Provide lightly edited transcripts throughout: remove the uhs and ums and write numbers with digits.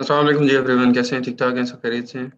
अस्सलाम वालेकुम जी एवरीवन, कैसे हैं? ठीक-ठाक हैं? सब खैरियत से हैं?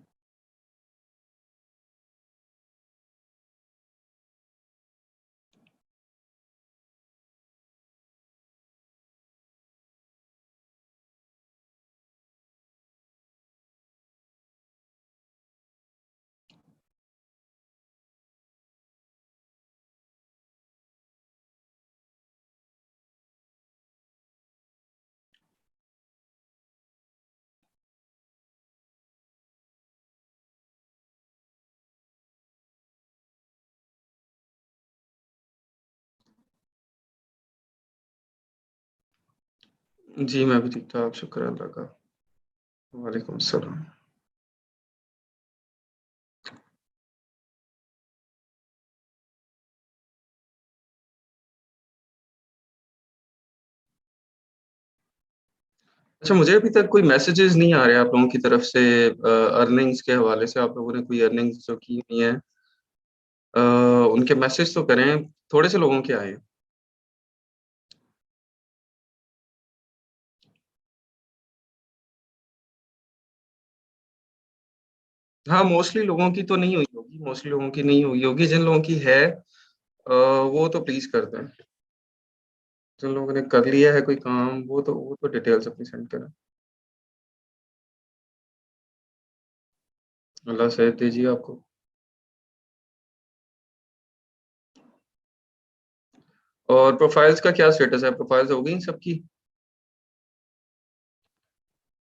जी, मैं भी ठीक-ठाक, शुक्र है अल्लाह का। वालेकुम अस्सलाम। अच्छा, मुझे अभी तक कोई मैसेजेज़ नहीं आ रहे आप लोगों की तरफ से अर्निंग्स के हवाले से आप लोगों ने कोई अर्निंग्स जो की हुई हैं अ, उनके मैसेज तो करें, थोड़े से लोगों के आए हैं। हाँ, मोस्टली लोगों की तो नहीं हुई होगी, मोस्टली लोगों की नहीं हुई होगी, जिन लोगों की है वो तो प्लीज़ कर दें। जिन लोगों ने कर लिया है कोई काम, वो तो डिटेल्स अपनी सेंड करें। अल्लाह सेहत दीजिए आपको। और प्रोफाइल्स का क्या स्टेटस है? प्रोफाइल्स हो गई सबकी?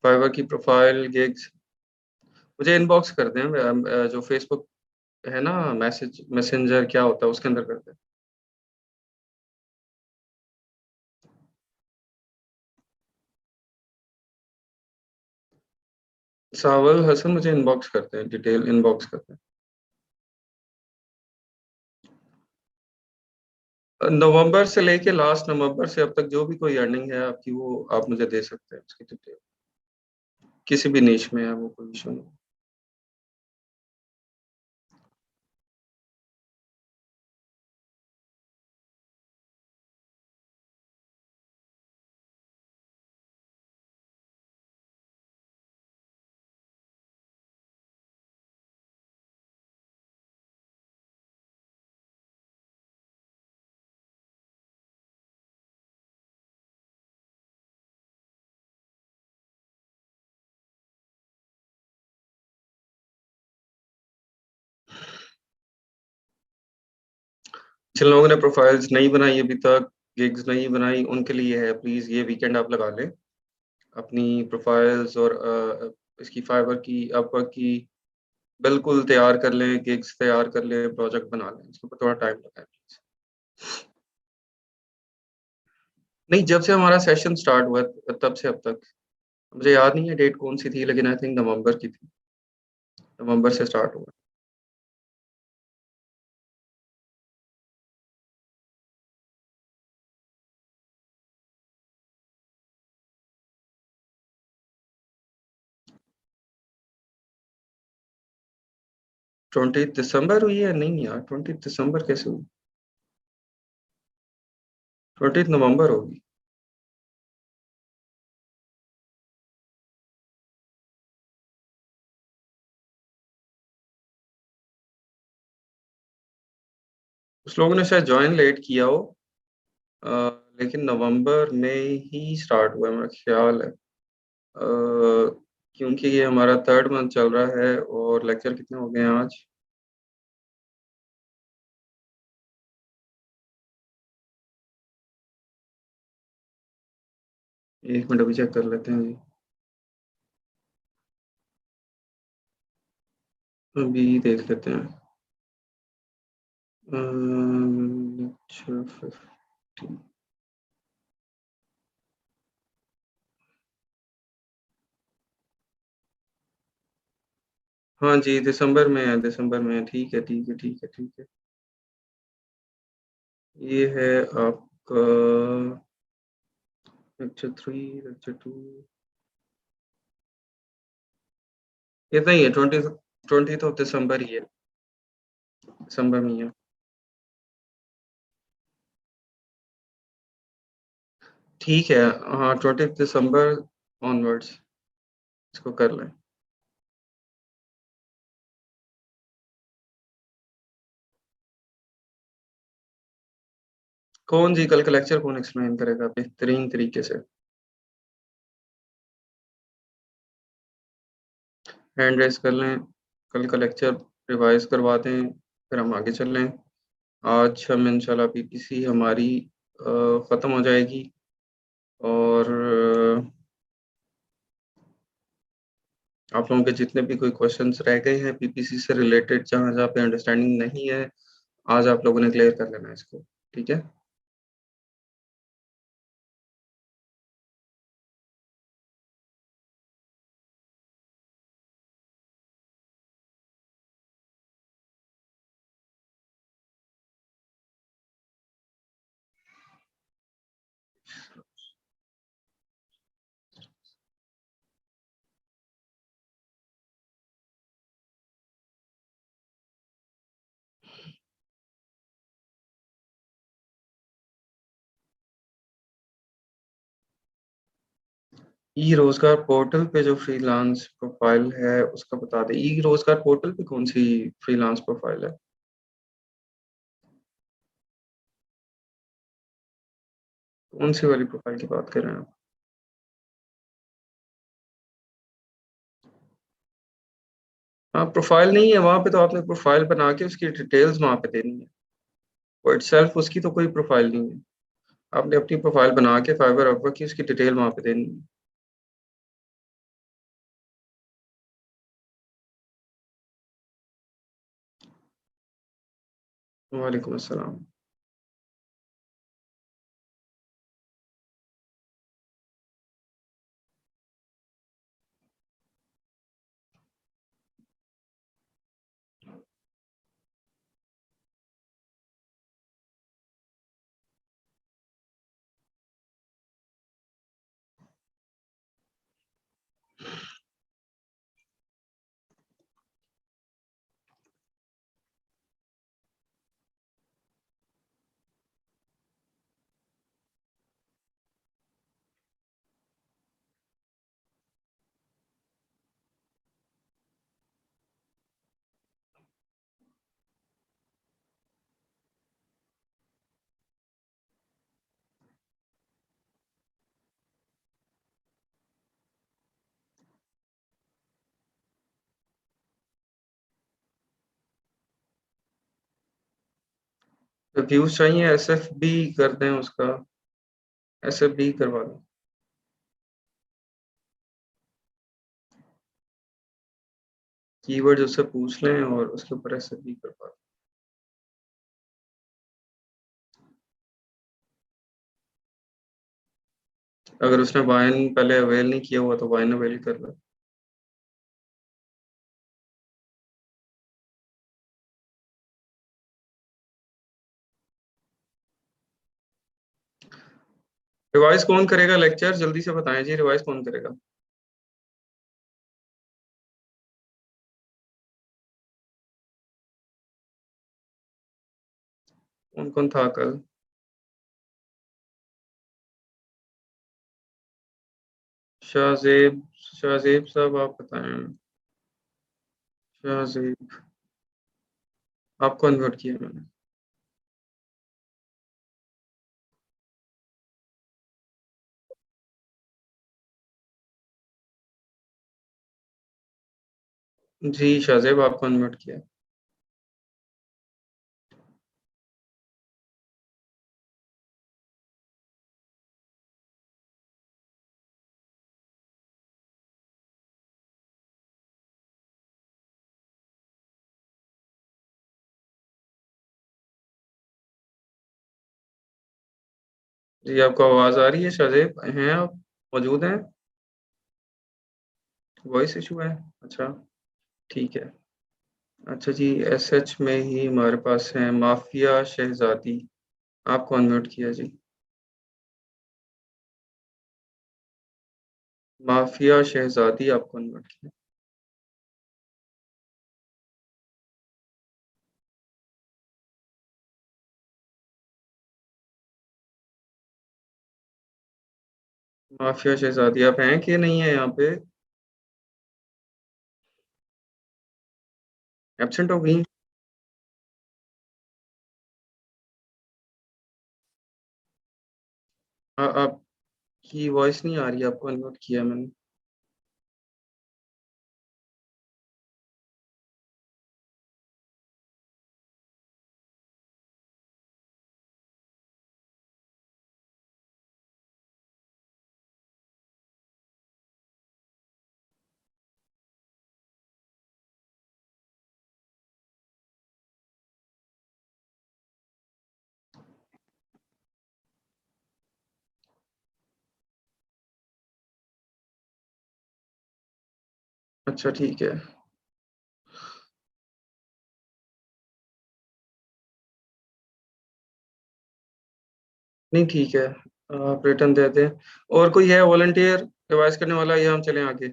फाइवर की प्रोफाइल, गिग्स मुझे इनबॉक्स कर दें जो फ़ेसबुक है ना मैसेंजर क्या होता है उसके अंदर कर दें। सावल हसन मुझे इनबॉक्स करते हैं, डिटेल इनबॉक्स करते हैं। नवंबर से लेके लास्ट नवंबर से अब तक जो भी कोई अर्निंग है आपकी वो आप मुझे दे सकते हैं उसकी डिटेल। किसी भी निश में है वो कोई इश्यू नहीं। जिन लोगों ने प्रोफाइल्स नहीं बनाई अभी तक, गिग्स नहीं बनाई उनके लिए है प्लीज़ ये वीकेंड आप लगा लें। अपनी प्रोफाइल्स और इसकी फाइवर की, अपवर्क की बिल्कुल तैयार कर लें, गिग्स तैयार कर लें, प्रोजेक्ट बना लें। इसके ऊपर थोड़ा टाइम लगाएँ प्लीज़। नहीं, जब से हमारा सेशन स्टार्ट हुआ है तब से अब तक। मुझे याद नहीं है डेट कौन-सी थी लेकिन आई थिंक नवंबर की थी। नवंबर से स्टार्ट हुआ। 20 दिसंबर हुई है? नहीं यार 20 दिसंबर कैसे हुई? 20 नवंबर होगी। कुछ लोगों ने शायद जॉइन लेट किया हो अ, लेकिन नवंबर में ही स्टार्ट हुआ है मेरा ख़्याल है। क्योंकि ये हमारा 3rd मंथ चल रहा है और लेक्चर कितने हो गए हैं आज? 1 मिनट अभी चेक कर लेते हैं जी। अभी देख लेते हैं। अच्छा 15 हाँ जी, दिसंबर में है। ठीक है, ठीक है, ठीक है, ठीक है। ये है आपका लेक्चर 3 लेक्चर 2 इतना ही है 20th ऑफ दिसंबर ही है, दिसंबर में ही है। ठीक है, हाँ 20th दिसंबर ऑनवर्ड्स इसको कर लें। कौन जी कल का लेक्चर कौन एक्सप्लेन करेगा बेहतरीन तरीके से? हैंड रेज़ कर लें, कल का लेक्चर रिवाइज़ करवा दें, फिर हम आगे चल लें। आज हम इंशाल्लाह पीपीसी हमारी ख़त्म हो जाएगी और आप लोगों के जितने भी कोई क्वेश्चंस रह गए हैं पीपीसी से रिलेटेड जहाँ-जहाँ पे अंडरस्टैंडिंग नहीं है, आज आप लोगों ने क्लियर कर लेना है इसको, ठीक है? ई-रोज़गार पोर्टल पे जो फ्रीलांस प्रोफ़ाइल है उसका बता दें। ई-रोज़गार पोर्टल पे कौन-सी फ्रीलांस प्रोफ़ाइल है? कौन-सी वाली प्रोफ़ाइल की बात कर रहे हैं आप? हाँ, प्रोफ़ाइल नहीं है, वहाँ पे तो आपने प्रोफ़ाइल बना के उसकी डिटेल्स वहाँ पे देनी है। वो इटसेल्फ उसकी तो कोई प्रोफ़ाइल नहीं है। आपने अपनी प्रोफ़ाइल बना के फाइवर अपवर्क की उसकी डिटेल वहाँ पे देनी है। वालेकुम अस्सलाम। व्यूज़ चाहिए एसएफबी कर दें उसका, एसएफबी करवा दें। कीवर्ड्स उससे पूछ लें और उसके ऊपर एसएफबी करवा दें। अगर उसने वाइन पहले अवेल नहीं किया हुआ तो वाइन अवेल कर ले। रिवाइज़ कौन करेगा लेक्चर? जल्दी से बताएँ जी, रिवाइज़ कौन करेगा? कौन-कौन था कल? शाहज़ेब शाहज़ेब साहब आप बताएँ। शाहज़ेब आपको अनम्यूट किया मैंने। जी, शाहज़ेब आपको अनम्यूट किया। जी, आपको आवाज़ आ रही है शाहज़ेब? हैं आप? मौजूद हैं? वॉइस इश्यू है? अच्छा, ठीक है। अच्छा जी, एसएच में ही हमारे पास हैं माफ़िया शहज़ादी, आपको अनम्यूट किया जी। माफ़िया शहज़ादी आपको अनम्यूट किया। माफ़िया शहज़ादी आप हैं कि नहीं हैं यहाँ पे? एब्सेंट हो गई? आपकी वॉइस नहीं आ रही है, आपको अनम्यूट किया है मैंने। अच्छा ठीक है। नहीं ठीक है, आप रिटर्न दे दें। और कोई है वॉलंटियर रिवाइज करने वाला, या हम चलें आगे?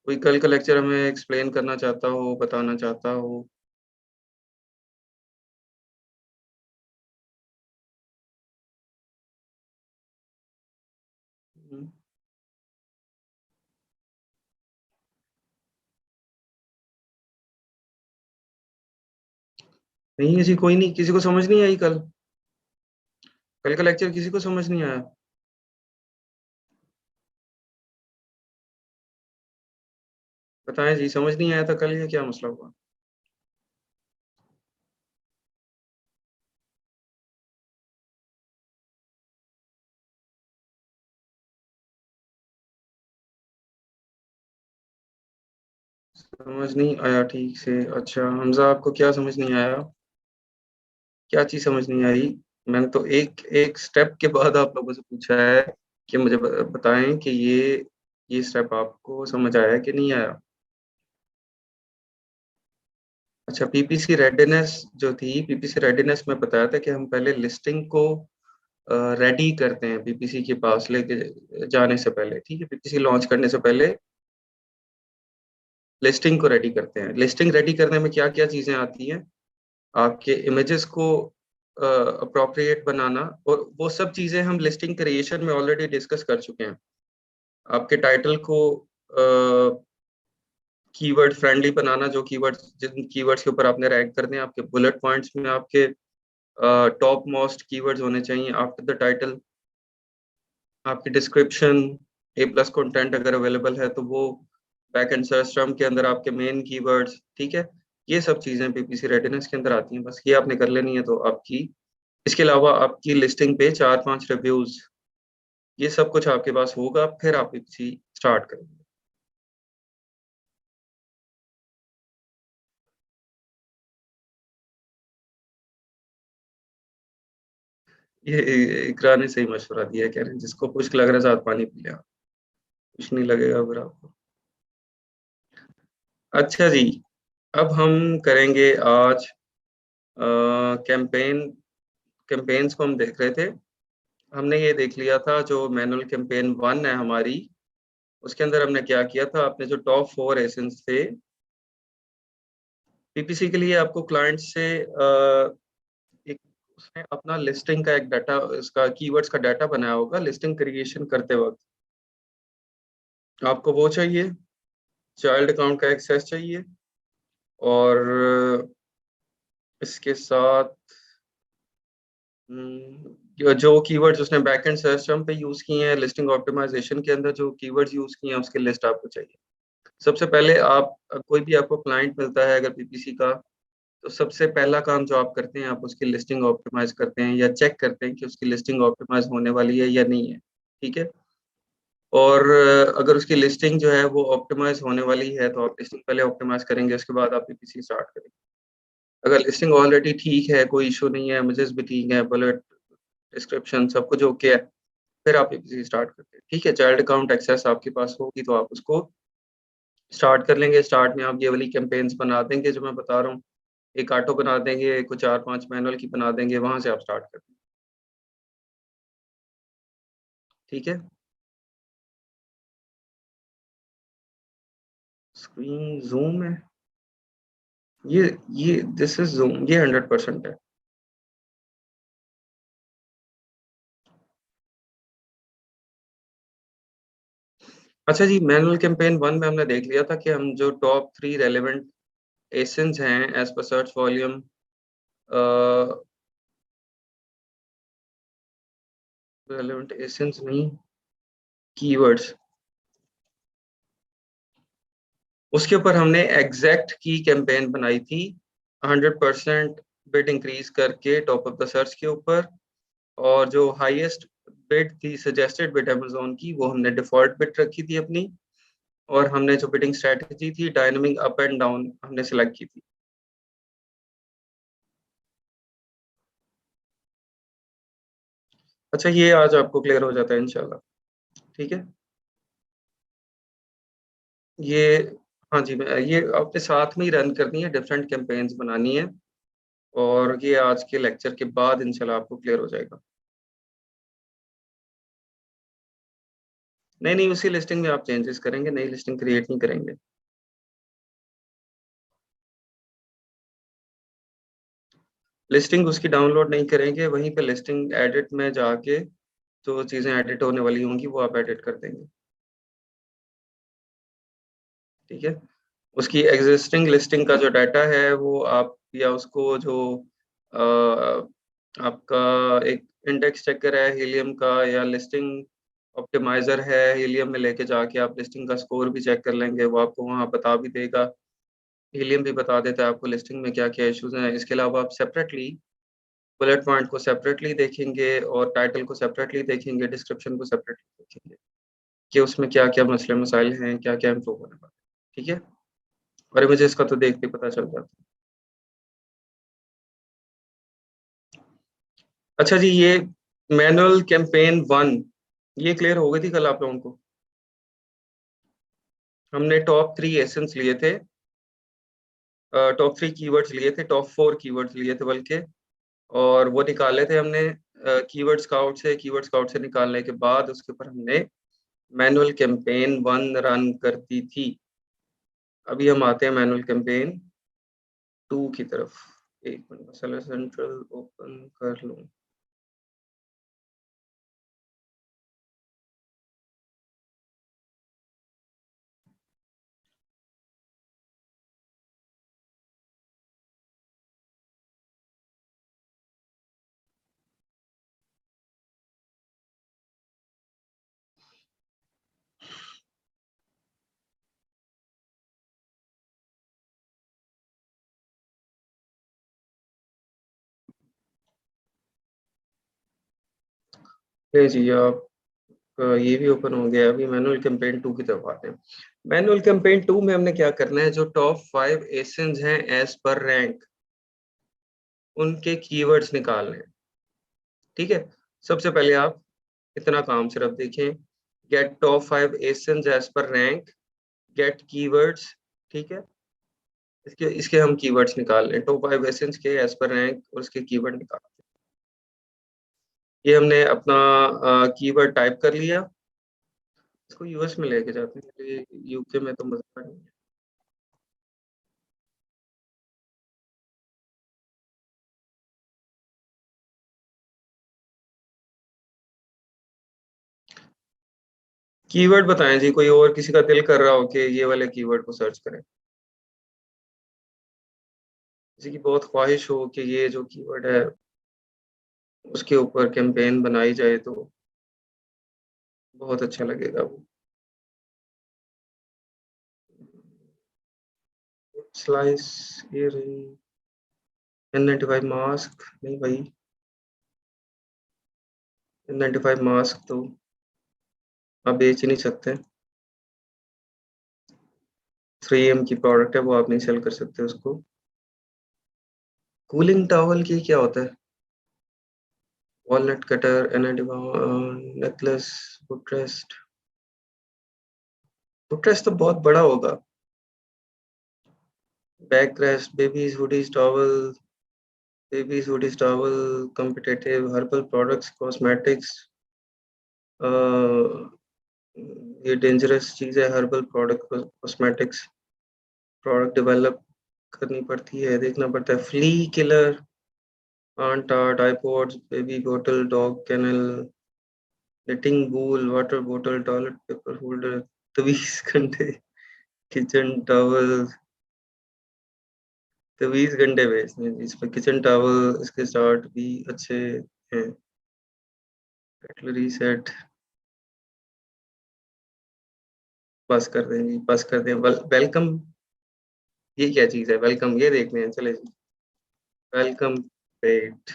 कोई कल का लेक्चर हमें एक्सप्लेन करना चाहता हो, बताना चाहता हो? हम्म, नहीं ऐसी कोई नहीं, किसी को समझ नहीं आई कल? कल का लेक्चर किसी को समझ नहीं आया? बताएं जी, समझ नहीं आया था कल, ये क्या मसला हुआ? समझ नहीं आया ठीक से? अच्छा हमजा, आपको क्या समझ नहीं आया? क्या चीज समझ नहीं आई? मैंने तो एक एक स्टेप के बाद आप लोगों से पूछा है कि मुझे बताएं कि ये स्टेप आपको समझ आया कि नहीं आया? अच्छा, पीपीसी रेडीनेस जो थी, पीपीसी रेडीनेस में बताया था कि हम पहले लिस्टिंग को रेडी करते हैं पीपीसी के पास लेके जाने से पहले, ठीक है, पीपीसी लॉन्च करने से पहले लिस्टिंग को रेडी करते हैं। लिस्टिंग रेडी करने में क्या क्या चीजें आती हैं? आपके इमेजेस को अप्रोप्रिएट बनाना, और वो सब चीजें हम लिस्टिंग क्रिएशन में ऑलरेडी डिस्कस कर चुके हैं। आपके टाइटल को कीवर्ड फ्रेंडली बनाना, जो कीवर्ड्स जिन कीवर्ड्स के ऊपर आपने रैंक करने हैं, आपके बुलेट पॉइंट्स में आपके टॉप मोस्ट कीवर्ड्स होने चाहिए आफ्टर द टाइटल। आपकी डिस्क्रिप्शन, ए प्लस कंटेंट अगर अवेलेबल है तो वो, बैक एंड सर्च टर्म के अंदर आपके मेन कीवर्ड्स, ठीक है। ये सब चीजें पीपीसी रेडिनेस के अंदर आती हैं, बस ये आपने कर लेनी है तो आपकी, इसके अलावा आपकी लिस्टिंग पे 4-5 रिव्यूज, ये सब कुछ आपके पास होगा, फिर आप पीपीसी स्टार्ट करेंगे। ये इकरा ने सही मशवरा दिया है, कह रहे हैं जिसको खुश्क लग रहा है साथ पानी पी लिया, कुछ नहीं लगेगा फिर आपको। अच्छा जी, अब हम करेंगे आज कैंपेन। कैंपेन्स को हम देख रहे थे। हमने ये देख लिया था जो मैनुअल कैंपेन 1 है हमारी, उसके अंदर हमने क्या किया था, आपने जो टॉप 4 एसेंस थे पीपीसी के लिए, आपको क्लाइंट से एक, उसने अपना लिस्टिंग का एक डाटा, इसका कीवर्ड्स का डाटा बनाया होगा लिस्टिंग क्रिएशन करते वक्त। आपको वो चाहिए, चाइल्ड अकाउंट का एक्सेस चाहिए, और इसके साथ जो कीवर्ड्स उसने बैकएंड सिस्टम पे यूज किए हैं लिस्टिंग ऑप्टिमाइजेशन के अंदर, जो कीवर्ड्स यूज किए हैं उसकी लिस्ट आपको चाहिए। सबसे पहले आप, कोई भी आपको क्लाइंट मिलता है अगर पीपीसी का, तो सबसे पहला काम जो आप करते हैं, आप उसकी लिस्टिंग ऑप्टिमाइज करते हैं या चेक करते हैं कि उसकी लिस्टिंग ऑप्टिमाइज होने वाली है या नहीं है, ठीक है। और अगर उसकी लिस्टिंग जो है वो ऑप्टिमाइज होने वाली है तो आप लिस्टिंग पहले ऑप्टिमाइज करेंगे, उसके बाद आप पीपीसी स्टार्ट करेंगे। अगर लिस्टिंग ऑलरेडी ठीक है, कोई इशू नहीं है, इमेजेस भी ठीक है, बुलेट, डिस्क्रिप्शन सब कुछ ओके है, फिर आप पीपीसी स्टार्ट करते हैं, ठीक है। चाइल्ड अकाउंट एक्सेस आपके पास होगी तो आप उसको स्टार्ट कर लेंगे। स्टार्ट में आप ये वाली कैंपेन्स बना देंगे जो मैं बता रहा हूँ, एक ऑटो बना देंगे, कुछ 4-5 मैनुअल की बना देंगे, वहां से आप स्टार्ट कर देंगे, ठीक है। स्क्रीन जूम है? ये दिस इज जूम, ये 100% है। अच्छा जी, मैनुअल कैंपेन 1 में हमने देख लिया था कि हम जो टॉप 3 रेलेवेंट एसेंस हैं एज पर सर्च वॉल्यूम, रेलेवेंट एसेंस नहीं, कीवर्ड्स, उसके ऊपर हमने एग्जैक्ट की कैंपेन बनाई थी 100% बिड इंक्रीज करके टॉप ऑफ द सर्च के ऊपर, और जो हाईएस्ट बिड थी सजेस्टेड बिड अमेजोन की, वो हमने डिफॉल्ट बिड रखी थी अपनी, और हमने जो बिडिंग स्ट्रेटजी थी डायनामिक अप एंड डाउन हमने सिलेक्ट की थी। अच्छा, ये आज आपको क्लियर हो जाता है इंशाल्लाह। ठीक है, ये, हाँ जी, मैं ये अपने साथ में ही रन करनी है, डिफरेंट कैंपेन्स बनानी है, और ये आज के लेक्चर के बाद इंशाल्लाह आपको क्लियर हो जाएगा। नहीं नहीं, उसी लिस्टिंग में आप चेंजेस करेंगे, नई लिस्टिंग क्रिएट नहीं करेंगे। लिस्टिंग उसकी डाउनलोड नहीं करेंगे, वहीं पे लिस्टिंग एडिट में जाके जो चीज़ें एडिट होने वाली होंगी वो आप एडिट कर देंगे। ठीक है, उसकी एग्जिस्टिंग लिस्टिंग का जो डाटा है वो आप, या उसको जो आपका एक इंडेक्स चेकर है हीलियम का, या लिस्टिंग ऑप्टिमाइजर है हीलियम में, लेके जाके आप लिस्टिंग का स्कोर भी चेक कर लेंगे, वो आपको वहाँ बता भी देगा। हीलियम भी बता देता है आपको लिस्टिंग में क्या क्या इश्यूज हैं। इसके अलावा आप सेपरेटली बुलेट पॉइंट को सेपरेटली देखेंगे, और टाइटल को सेपरेटली देखेंगे, डिस्क्रिप्शन को सेपरेटली देखेंगे कि उसमें क्या क्या मसले मसाइल हैं, क्या क्या इम्प्रूव होने वाला है। ठीक है, और मुझे इसका तो देख के पता चल जाता है। अच्छा जी, ये मैनुअल कैंपेन 1 ये क्लियर हो गई थी कल आप लोगों को? हमने टॉप 3 एसेंस लिए थे, टॉप 3 कीवर्ड्स लिए थे, टॉप 4 कीवर्ड्स लिए थे बल्कि, और वो निकाले थे हमने कीवर्ड स्काउट से निकालने के बाद उसके ऊपर हमने मैनुअल कैंपेन 1 रन करती थी। अभी हम आते हैं मैनुअल कैंपेन 2 की तरफ। एक मिनट, मसाला सेंट्रल ओपन कर लूं। ले जी, आप ये भी ओपन हो गया। अभी मैनुअल कैंपेन 2 की तरफ आते हैं। मैनुअल कैंपेन 2 में हमने क्या करना है, जो टॉप 5 एसेंस हैं एज पर रैंक, उनके कीवर्ड्स निकालने हैं। ठीक है, सबसे पहले आप इतना काम सिर्फ देखें, get top 5 ASINs as per rank, get keywords. ठीक है, इसके इसके हम कीवर्ड्स निकाल लें, टॉप 5 एसेंस के एज पर रैंक और उसके कीवर्ड निकाल। ये हमने अपना कीवर्ड टाइप कर लिया, इसको यूएस में लेके जाते हैं, यूके में तो मजा नहीं है। कीवर्ड बताएं जी, कोई और किसी का दिल कर रहा हो कि ये वाले कीवर्ड को सर्च करें, किसी की बहुत ख्वाहिश हो कि ये जो कीवर्ड है उसके ऊपर कैंपेन बनाई जाए, तो बहुत अच्छा लगेगा वो। स्लाइस इयरिंग, N95 मास्क नहीं भाई, N95 मास्क तो आप बेच ही नहीं सकते, 3M की प्रोडक्ट है वो, आप नहीं सेल कर सकते उसको। कूलिंग टॉवल की क्या होता है? Walnut cutter, necklace, footrest. Footrest तो बहुत बड़ा होगा। Back rest, babies hoodies towel, competitive herbal products, cosmetics, ये डेंजरस चीज है, herbal product cosmetics product develop करनी पड़ती है, देखना पड़ता है। फ्ली किलर, आंटा, डाइपोड्स, बेबी बोतल, डॉग कैनल, निटिंग बूल, वाटर बोतल, टॉयलेट पेपर होल्डर, 20 घंटे, किचन टॉवल, तो 20 घंटे बेचने हैं। इसमें किचन टावल, इसके स्टार्ट भी अच्छे हैं। कटलरी सेट, बस कर दें जी, बस कर दें। वेलकम, ये क्या चीज है वेलकम? ये देखने हैं, चले जी। वेलकम पेट,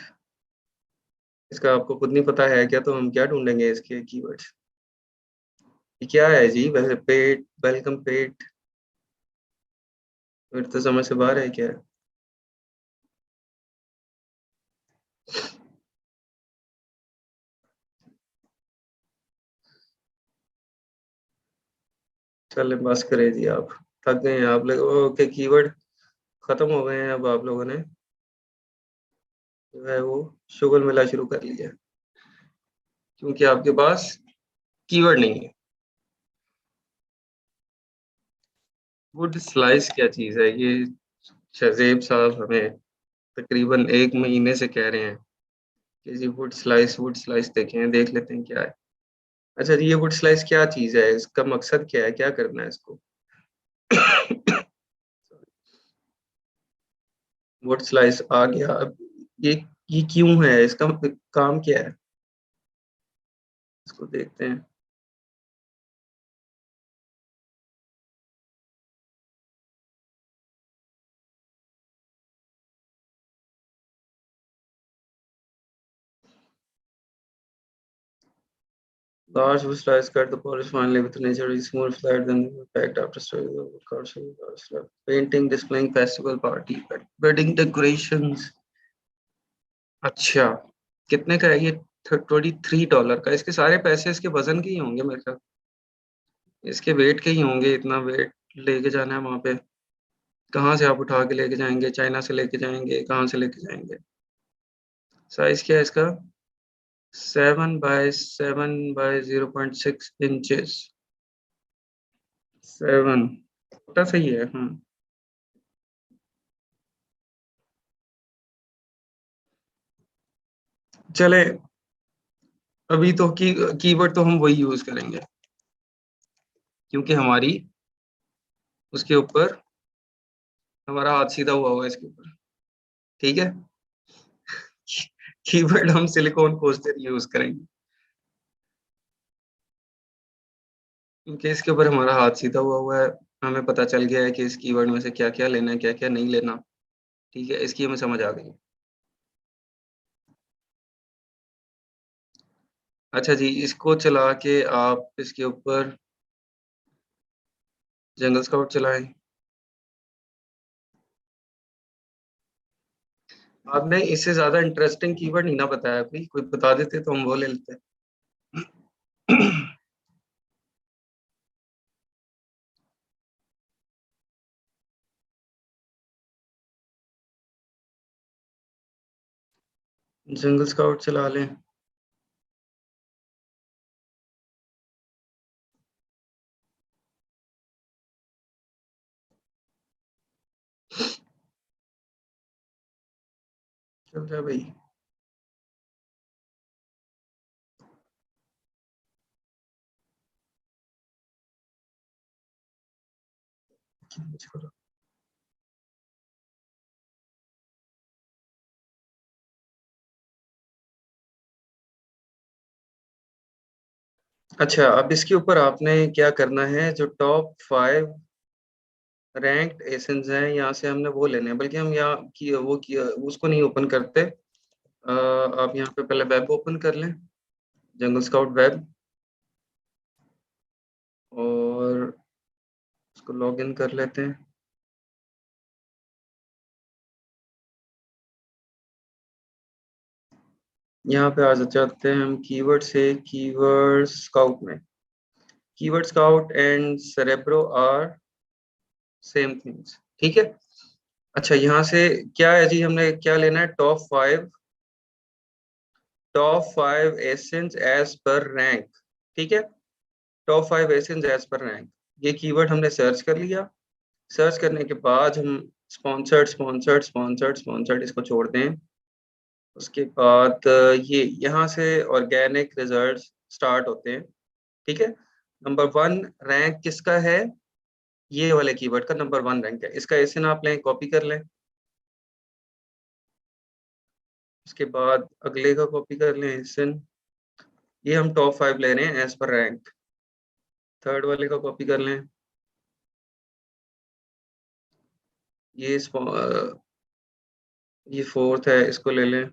इसका आपको खुद नहीं पता है क्या? तो हम क्या ढूंढेंगे इसके कीवर्ड्स? ये क्या है जी? वैसे पेट, वेलकम पेट, फिर तो समझ से बाहर है क्या? चले बस करें जी, आप थक गए हैं आप लोग। ओके, कीवर्ड खत्म हो गए हैं। अब आप लोगों ने जो है वो शुगल मिला शुरू कर लिया, क्योंकि आपके पास कीवर्ड नहीं है। वुड स्लाइस क्या चीज है ये? शहजेब साहब हमें तकरीबन 1 महीने से कह रहे हैं कि जी वुड स्लाइस, वुड स्लाइस देखें, देख लेते हैं क्या है। अच्छा जी, ये वुड स्लाइस क्या चीज है? इसका मकसद क्या है? क्या करना है इसको? वुड स्लाइस आ गया। अब ये क्यों है? इसका काम क्या है? इसको देखते हैं। Large wood slice cut the polish finely with naturally smooth flat, then packed after storage of wood. Painting, displaying festival party, wedding decorations. अच्छा, कितने का है ये? $23 का। इसके सारे पैसे इसके वजन के ही होंगे मेरे ख्याल। इसके वेट के ही होंगे। इतना वेट लेके जाना है वहां पे? कहाँ से आप उठा के लेके जाएंगे? चाइना से लेके जाएंगे? कहाँ से लेके जाएंगे? साइज क्या है इसका? 7 by 7 by 0.6 इंचेस। 7, छोटा सही है। चले, अभी तो कीवर्ड तो हम वही यूज करेंगे, क्योंकि हमारी उसके ऊपर हमारा हाथ सीधा हुआ हुआ है इसके ऊपर। ठीक है। कीवर्ड हम सिलिकॉन पोस्टर यूज करेंगे, क्योंकि इसके ऊपर हमारा हाथ सीधा हुआ हुआ है। हमें पता चल गया है कि इस कीवर्ड में से क्या क्या लेना है, क्या क्या नहीं लेना। ठीक है, इसकी हमें समझ आ गई। अच्छा जी, इसको चला के आप इसके ऊपर जंगल स्काउट चलाएं। आपने इससे ज्यादा इंटरेस्टिंग कीवर्ड नहीं ना बताया, प्लीज कोई बता देते तो हम वो ले लेते। जंगल स्काउट चला लें। चल जा भाई। अच्छा, अब इसके ऊपर आपने क्या करना है? जो टॉप 5 रैंक्ड एसेंस हैं, यहाँ से हमने वो लेने हैं। बल्कि हम यहाँ की वो की उसको नहीं ओपन करते। आप यहाँ पे पहले वेब ओपन कर लें, जंगल स्काउट वेब, और उसको लॉग इन कर लेते हैं। यहाँ पे आ जाते हैं हम कीवर्ड से, कीवर्ड स्काउट में। Keyword scout and Cerebro are same things. ठीक है। अच्छा, यहाँ से क्या है जी? हमने क्या लेना है? Top 5 ASINs as per rank. ठीक है। Top 5 ASINs as per rank, ये कीवर्ड हमने सर्च कर लिया। सर्च करने के बाद हम स्पॉन्सर्ड स्पॉन्सर्ड स्पॉन्सर्ड स्पॉन्सर्ड इसको छोड़ दें। उसके बाद ये यहाँ से ऑर्गेनिक रिजल्ट स्टार्ट होते हैं। ठीक है। नंबर 1 रैंक किसका है? ये वाले कीवर्ड का नंबर 1 रैंक है। इसका एसन आप लें, कॉपी कर लें। उसके बाद अगले का कॉपी कर लें हिसन। ये हम टॉप 5 ले रहे हैं एज पर रैंक। थर्ड वाले का कॉपी कर लें। ये ये फोर्थ है, इसको ले लें।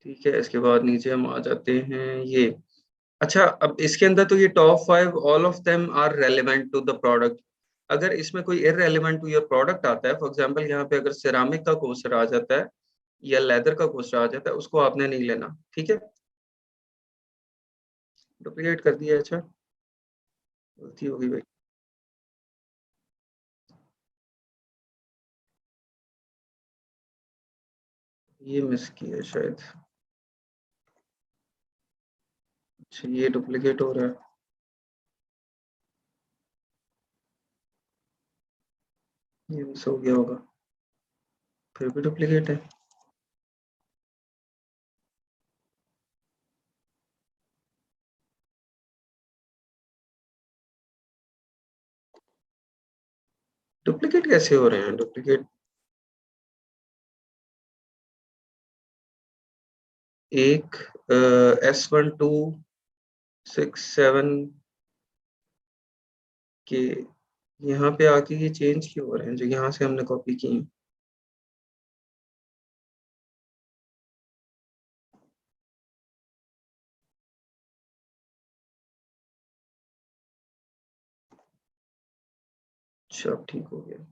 ठीक है, इसके बाद नीचे हम आ जाते हैं ये। अच्छा, अब इसके अंदर तो ये top 5 all of them are relevant to the product. अगर इसमें कोई इररेलेवेंट टू योर प्रोडक्ट आता है, फॉर एग्जांपल यहाँ पे अगर सिरामिक का कोस्टर आ जाता है या लेदर का कोस्टर आ जाता है, उसको आपने नहीं लेना। ठीक है, डुप्लीकेट कर दिया। अच्छा, गलती होगी भाई। ये मिस किया शायद। अच्छा, ये डुप्लीकेट हो रहा है। ये मिस हो गया होगा, फिर भी डुप्लीकेट है। डुप्लीकेट कैसे हो रहे हैं डुप्लीकेट? एक S1267 के यहाँ पे आके ये चेंज क्यों हो रहे हैं जो यहाँ से हमने कॉपी की हैं? अच्छा, अब ठीक हो गया।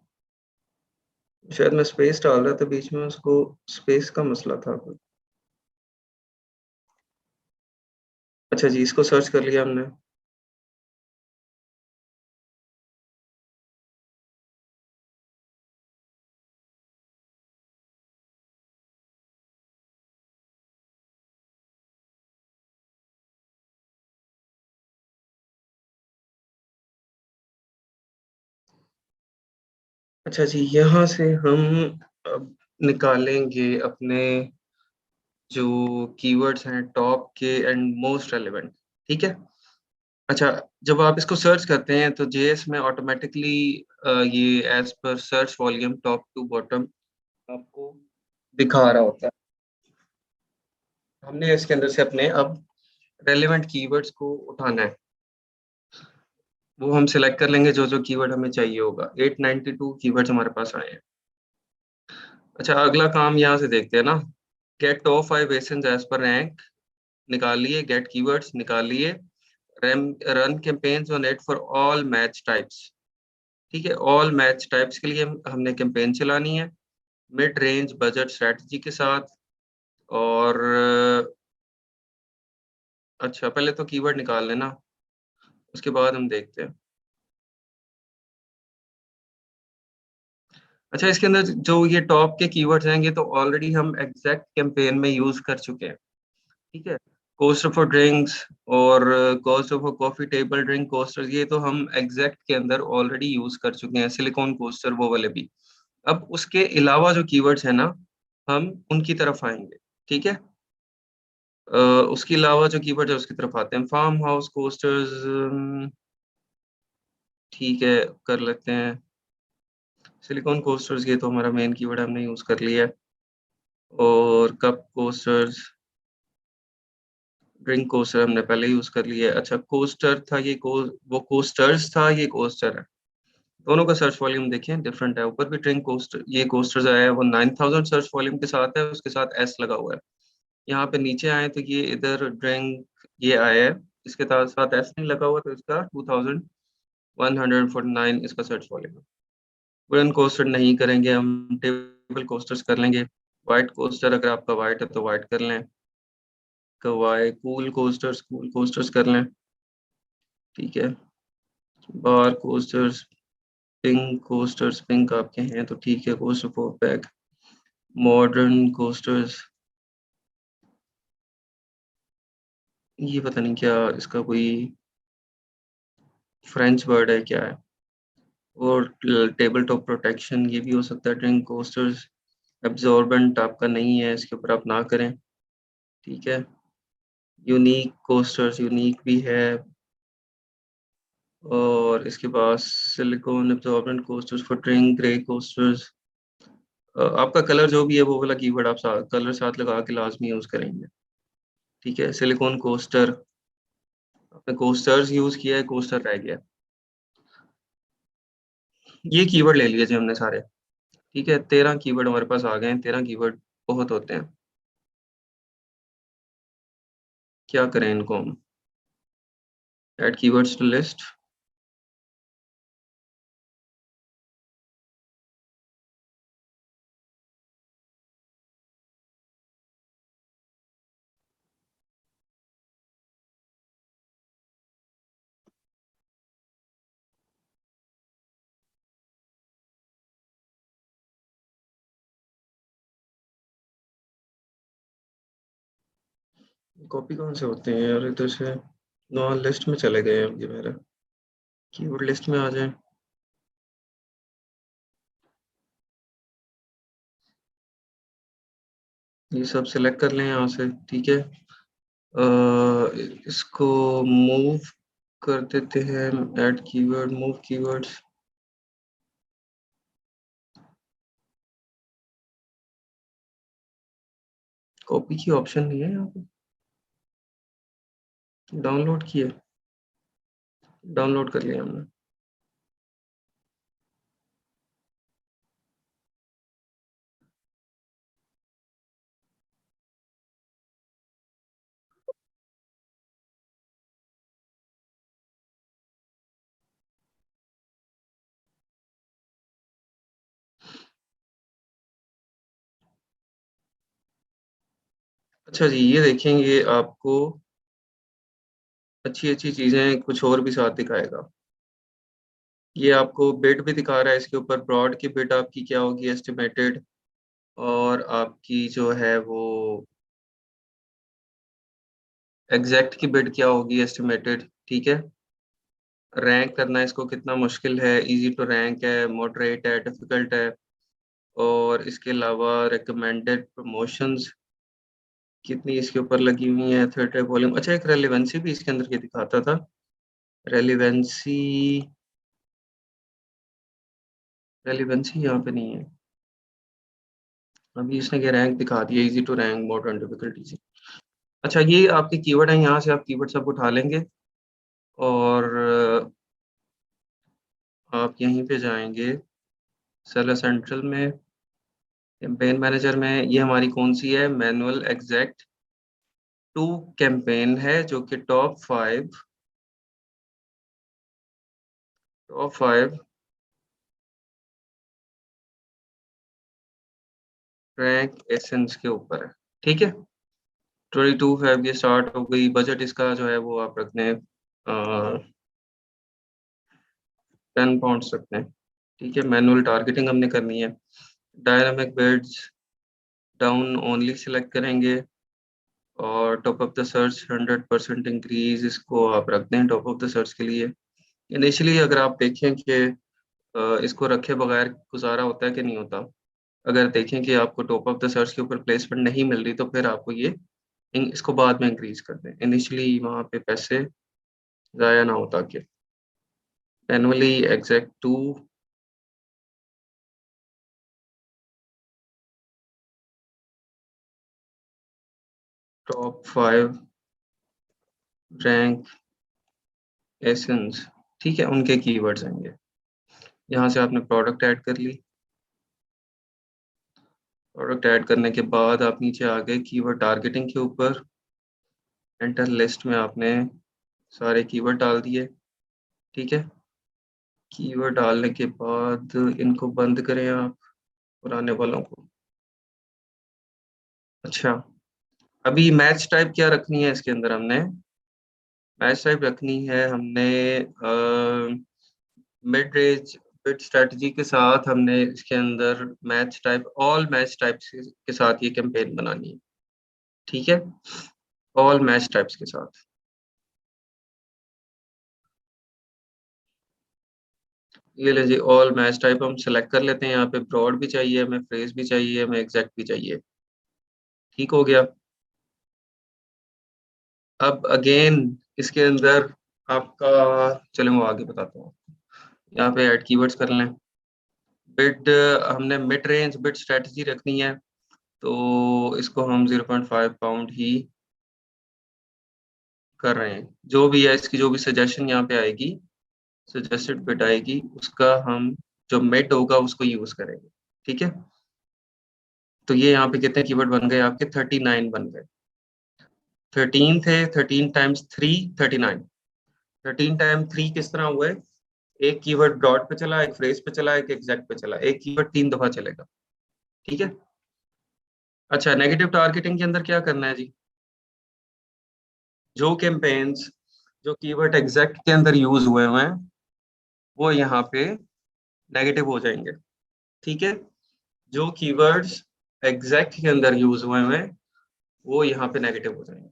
शायद मैं स्पेस डाल रहा था बीच में, उसको स्पेस का मसला था कोई। अच्छा जी, इसको सर्च कर लिया हमने। अच्छा जी, यहाँ से हम अब निकालेंगे अपने जो कीवर्ड्स हैं टॉप के एंड मोस्ट रेलेवेंट। ठीक है। अच्छा, जब आप इसको सर्च करते हैं तो जेएस में ऑटोमेटिकली ये एज पर search volume top to bottom आपको दिखा रहा होता है। हमने इसके अंदर से अपने अब रेलेवेंट कीवर्ड्स को उठाना है। वो हम सिलेक्ट कर लेंगे जो जो कीवर्ड हमें चाहिए होगा। 892 कीवर्ड्स हमारे पास आए हैं। अच्छा, अगला काम यहाँ से देखते हैं ना। गेट टॉप 5 बेसिन एज पर रैंक निकाल लिए, गेट कीवर्ड्स निकाल लिए, run campaigns on it for all match types. ठीक है, ऑल मैच टाइप्स के लिए हमने कैंपेन चलानी है मिड रेंज बजट स्ट्रेटजी के साथ। और अच्छा, पहले तो कीवर्ड निकाल लेना, उसके बाद हम देखते हैं। अच्छा, इसके अंदर जो ये टॉप के कीवर्ड्स हैं ये तो ऑलरेडी हम एग्जैक्ट कैंपेन में यूज कर चुके हैं। ठीक है, कोस्टर फॉर ड्रिंक्स और coaster for coffee table drink coaster, ये तो हम एग्जैक्ट के अंदर ऑलरेडी यूज कर चुके हैं। सिलिकॉन कोस्टर वो वाले भी। अब उसके अलावा जो कीवर्ड्स हैं ना, हम उनकी तरफ आएंगे। ठीक है। अ, उसके अलावा जो कीवर्ड है उसकी तरफ आते हैं। फार्म हाउस कोस्टर्स, ठीक है, कर लेते हैं। सिलिकॉन कोस्टर्स ये तो हमारा मेन कीवर्ड हमने यूज कर लिया है। और कप कोस्टर्स, ड्रिंक कोस्टर हमने पहले यूज कर लिया है। अच्छा, कोस्टर था ये वो कोस्टर्स था, ये कोस्टर है। दोनों का सर्च वॉल्यूम देखें डिफरेंट है। ऊपर भी ड्रिंक कोस्टर ये कोस्टर्स आया है, वो 9000 सर्च वॉल्यूम के साथ है, उसके साथ एस लगा हुआ है। यहाँ पे नीचे आए तो ये इधर ड्रिंक ये आया है, इसके साथ साथ एस नहीं लगा हुआ, तो इसका 2149 इसका सर्च वॉल्यूम है। वुडन कोस्टर नहीं करेंगे हम, टेबल कोस्टर्स कर लेंगे। वाइट कोस्टर अगर आपका वाइट है तो वाइट कर लें। कवाई कूल कोस्टर्स कर लें। ठीक है। बार कोस्टर्स, पिंक आपके हैं तो ठीक है। कोस्टर 4 पैक, मॉडर्न कोस्टर्स, ये पता नहीं क्या इसका कोई फ्रेंच वर्ड है क्या है। और टेबल टॉप प्रोटेक्शन ये भी हो सकता है। ड्रिंक कोस्टर्स एब्जॉर्बेंट आपका नहीं है, इसके ऊपर आप ना करें। ठीक है। यूनिक कोस्टर्स यूनिक भी है। और इसके पास silicone absorbent coasters for drink, grey coasters, आपका कलर जो भी है वो वाला कीवर्ड आप कलर साथ लगा के लाजमी यूज करेंगे। ठीक है, सिलिकॉन कोस्टर, आपने कोस्टर्स यूज किया है, कोस्टर रह गया। ये कीवर्ड ले लिए जी हमने सारे। ठीक है, 13 कीवर्ड हमारे पास आ गए हैं। 13 कीवर्ड बहुत होते हैं, क्या करें इनको हम। Add keywords to list. Copy कौन से होते हैं यार, इधर से नो लिस्ट में चले गए हैं ये मेरा। कीवर्ड लिस्ट में आ जाए। ये सब सिलेक्ट कर लें यहाँ से। ठीक है, इसको मूव कर देते हैं। Add keyword, move keywords. Copy की ऑप्शन नहीं है यहाँ पे। डाउनलोड किए, डाउनलोड कर लिया हमने। अच्छा जी, ये देखेंगे आपको अच्छी अच्छी चीजें कुछ और भी साथ दिखाएगा। ये आपको बिट भी दिखा रहा है इसके ऊपर, ब्रॉड की बिट आपकी क्या होगी एस्टिमेटेड, और आपकी जो है वो एग्जैक्ट की बिट क्या होगी एस्टिमेटेड। ठीक है, रैंक करना इसको कितना मुश्किल है, इजी टू रैंक है, मॉडरेट है, डिफिकल्ट है, और इसके अलावा रिकमेंडेड प्रमोशंस कितनी इसके ऊपर लगी हुई है, थिएटर वॉल्यूम। अच्छा, एक रेलिवेंसी भी इसके अंदर के दिखाता था। रेलिवेंसी, रेलिवेंसी यहाँ पे नहीं है। अभी इसने क्या रैंक दिखा दिया, easy to rank, modern difficulty. अच्छा, ये आपके कीवर्ड हैं, यहाँ से आप कीवर्ड सब उठा लेंगे और आप यहीं पे जाएंगे सेलर सेंट्रल में, कैंपेन मैनेजर में। ये हमारी कौन सी है, मैनुअल एग्जैक्ट टू कैंपेन है, जो कि टॉप फाइव रैंक एसेंस के ऊपर है। ठीक है, 22 फेब ये स्टार्ट हो गई। बजट इसका जो है वो आप रख दें 10 पाउंड रखते हैं। ठीक है, मैनुअल टारगेटिंग हमने करनी है। Dynamic bids down only select करेंगे, और top of the search 100% increase इसको आप रख दें टॉप ऑफ द सर्च के लिए। इनिशियली अगर आप देखें कि इसको रखे बगैर गुजारा होता है कि नहीं होता, अगर देखें कि आपको टॉप ऑफ द सर्च के ऊपर प्लेसमेंट नहीं मिल रही, तो फिर आपको ये इसको बाद में इंक्रीज कर दें। इनिशियली वहाँ पे पैसे ज़ाया ना होता कि manually exact to top 5 rank ASINs. ठीक है, उनके कीवर्ड्स आएंगे। यहाँ से आपने प्रोडक्ट ऐड कर ली। प्रोडक्ट ऐड करने के बाद आप नीचे आ गए कीवर्ड टारगेटिंग के ऊपर। एंटर लिस्ट में आपने सारे कीवर्ड डाल दिए। ठीक है, कीवर्ड डालने के बाद इनको बंद करें आप, पुराने वालों को। अच्छा, अभी मैच टाइप क्या रखनी है इसके अंदर, हमने मैच टाइप रखनी है हमने मिड रेंज बिट स्ट्रेटजी के साथ। हमने इसके अंदर match type, all match types के साथ ये कैंपेन बनानी है। ठीक है, ऑल मैच टाइप्स के साथ। ये ले जी, ऑल मैच टाइप हम सेलेक्ट कर लेते हैं। यहाँ पे ब्रॉड भी चाहिए हमें, फ्रेज भी चाहिए हमें, एग्जैक्ट भी चाहिए। ठीक हो गया। अब अगेन इसके अंदर आपका, चलो मैं आगे बताता हूँ। यहाँ पे ऐड कीवर्ड्स कर लें। बिड हमने मिड रेंज बिड स्ट्रेटजी रखनी है, तो इसको हम 0.5 पाउंड ही कर रहे हैं। जो भी है इसकी जो भी सजेशन यहाँ पे आएगी, सजेस्टेड बिड आएगी, उसका हम जो मिड होगा उसको यूज करेंगे। ठीक है, तो ये यहाँ पे कितने कीवर्ड बन गए आपके? 39 बन गए। 13 थे, 13 टाइम्स 3 39। 13 टाइम 3 किस तरह हुआ है? एक कीवर्ड ब्रॉड पे चला, एक फ्रेज पे चला, एक एग्जैक्ट पे चला, एक कीवर्ड 3 दफा चलेगा। ठीक है। अच्छा, नेगेटिव टारगेटिंग के अंदर क्या करना है जी? जो कैंपेन्स जो कीवर्ड एग्जैक्ट के अंदर यूज हुए हुए हैं वो यहाँ पे नेगेटिव हो जाएंगे। ठीक है, जो कीवर्ड्स एग्जैक्ट के अंदर यूज हुए हुए हैं वो यहाँ पे नेगेटिव हो जाएंगे।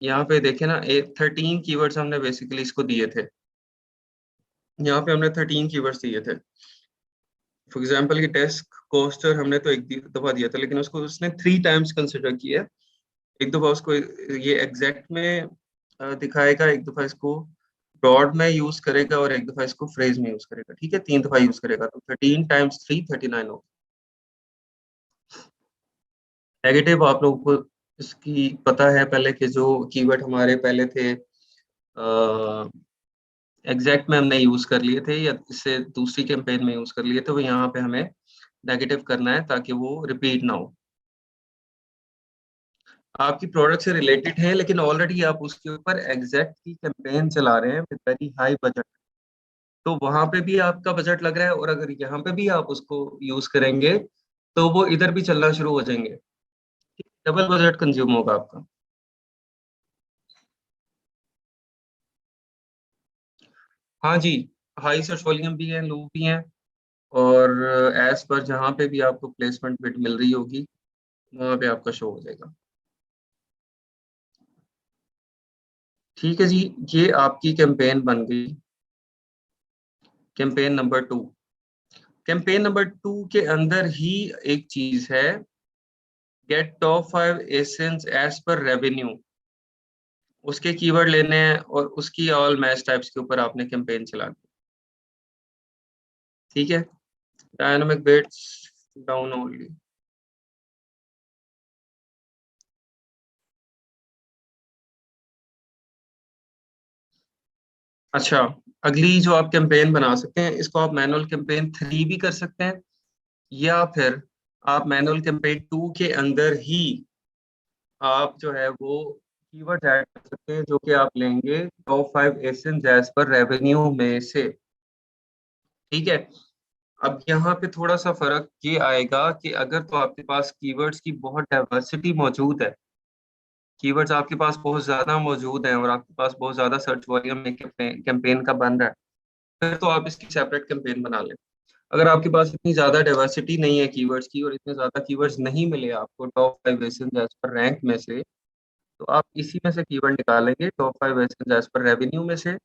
यहाँ पे देखे ना, 13 कीवर्ड्स हमने बेसिकली इसको दिए थे। यहाँ पे हमने 13 कीवर्ड्स दिए थे। फॉर एग्जाम्पल की डेस्क कोस्टर हमने तो एक दफा दिया था, लेकिन उसको उसने 3 टाइम्स कंसिडर किया। एक दफा उसको ये एग्जैक्ट में दिखाएगा, एक दफा इसको ब्रॉड में यूज करेगा, और एक दफा इसको फ्रेज में यूज करेगा। ठीक है, 3 दफा यूज करेगा, तो 13 टाइम्स 3 39 हो। नेगेटिव आप लोगों को इसकी पता है पहले कि जो कीवर्ड हमारे पहले थे एग्जैक्ट में हमने यूज कर लिए थे, या इससे दूसरी कैंपेन में यूज कर लिए थे, वो यहाँ पे हमें नेगेटिव करना है ताकि वो रिपीट ना हो। आपकी प्रोडक्ट से रिलेटेड है, लेकिन ऑलरेडी आप उसके ऊपर एग्जैक्ट की कैंपेन चला रहे हैं विद वेरी हाई बजट, तो वहां पे भी आपका बजट लग रहा है, और अगर यहाँ पे भी आप उसको यूज करेंगे तो वो इधर भी चलना शुरू हो जाएंगे। डबल बजट कंज्यूम होगा आपका। हाँ जी, हाई सर्च वॉल्यूम भी है, लो भी है, और एज पर जहाँ पे भी आपको प्लेसमेंट बिट मिल रही होगी वहाँ पे आपका शो हो जाएगा। ठीक है जी, ये आपकी कैंपेन बन गई। Campaign number 2। कैंपेन नंबर 2 के अंदर ही एक चीज है, get top 5 ASINs as per revenue. उसके कीवर्ड लेने हैं और उसकी ऑल मैच टाइप्स के ऊपर आपने कैंपेन चलानी। ठीक है, डायनामिक बिट्स डाउन ओनली। अच्छा, अगली जो आप कैंपेन बना सकते हैं, इसको आप मैनुअल कैंपेन 3 भी कर सकते हैं, या फिर आप मैनुअल कैंपेन 2 के अंदर ही आप जो है वो कीवर्ड ऐड कर सकते हैं, जो कि आप लेंगे top 5 ASINs as per revenue में से। ठीक है, अब यहाँ पे थोड़ा सा फर्क ये आएगा कि अगर तो आपके पास कीवर्ड्स की बहुत डाइवर्सिटी मौजूद है, कीवर्ड्स आपके पास बहुत ज्यादा मौजूद हैं, और आपके पास बहुत ज्यादा सर्च वॉल्यूम में कैंपेन का बन रहा है, फिर तो आप इसकी सेपरेट कैंपेन बना लें। अगर आपके पास इतनी ज्यादा डाइवर्सिटी नहीं है कीवर्ड्स की, और इतने ज्यादा कीवर्ड्स नहीं मिले आपको top 5 ASINs as per rank में से, तो आप इसी में से कीवर्ड निकालेंगे top 5 ASINs as per revenue में से,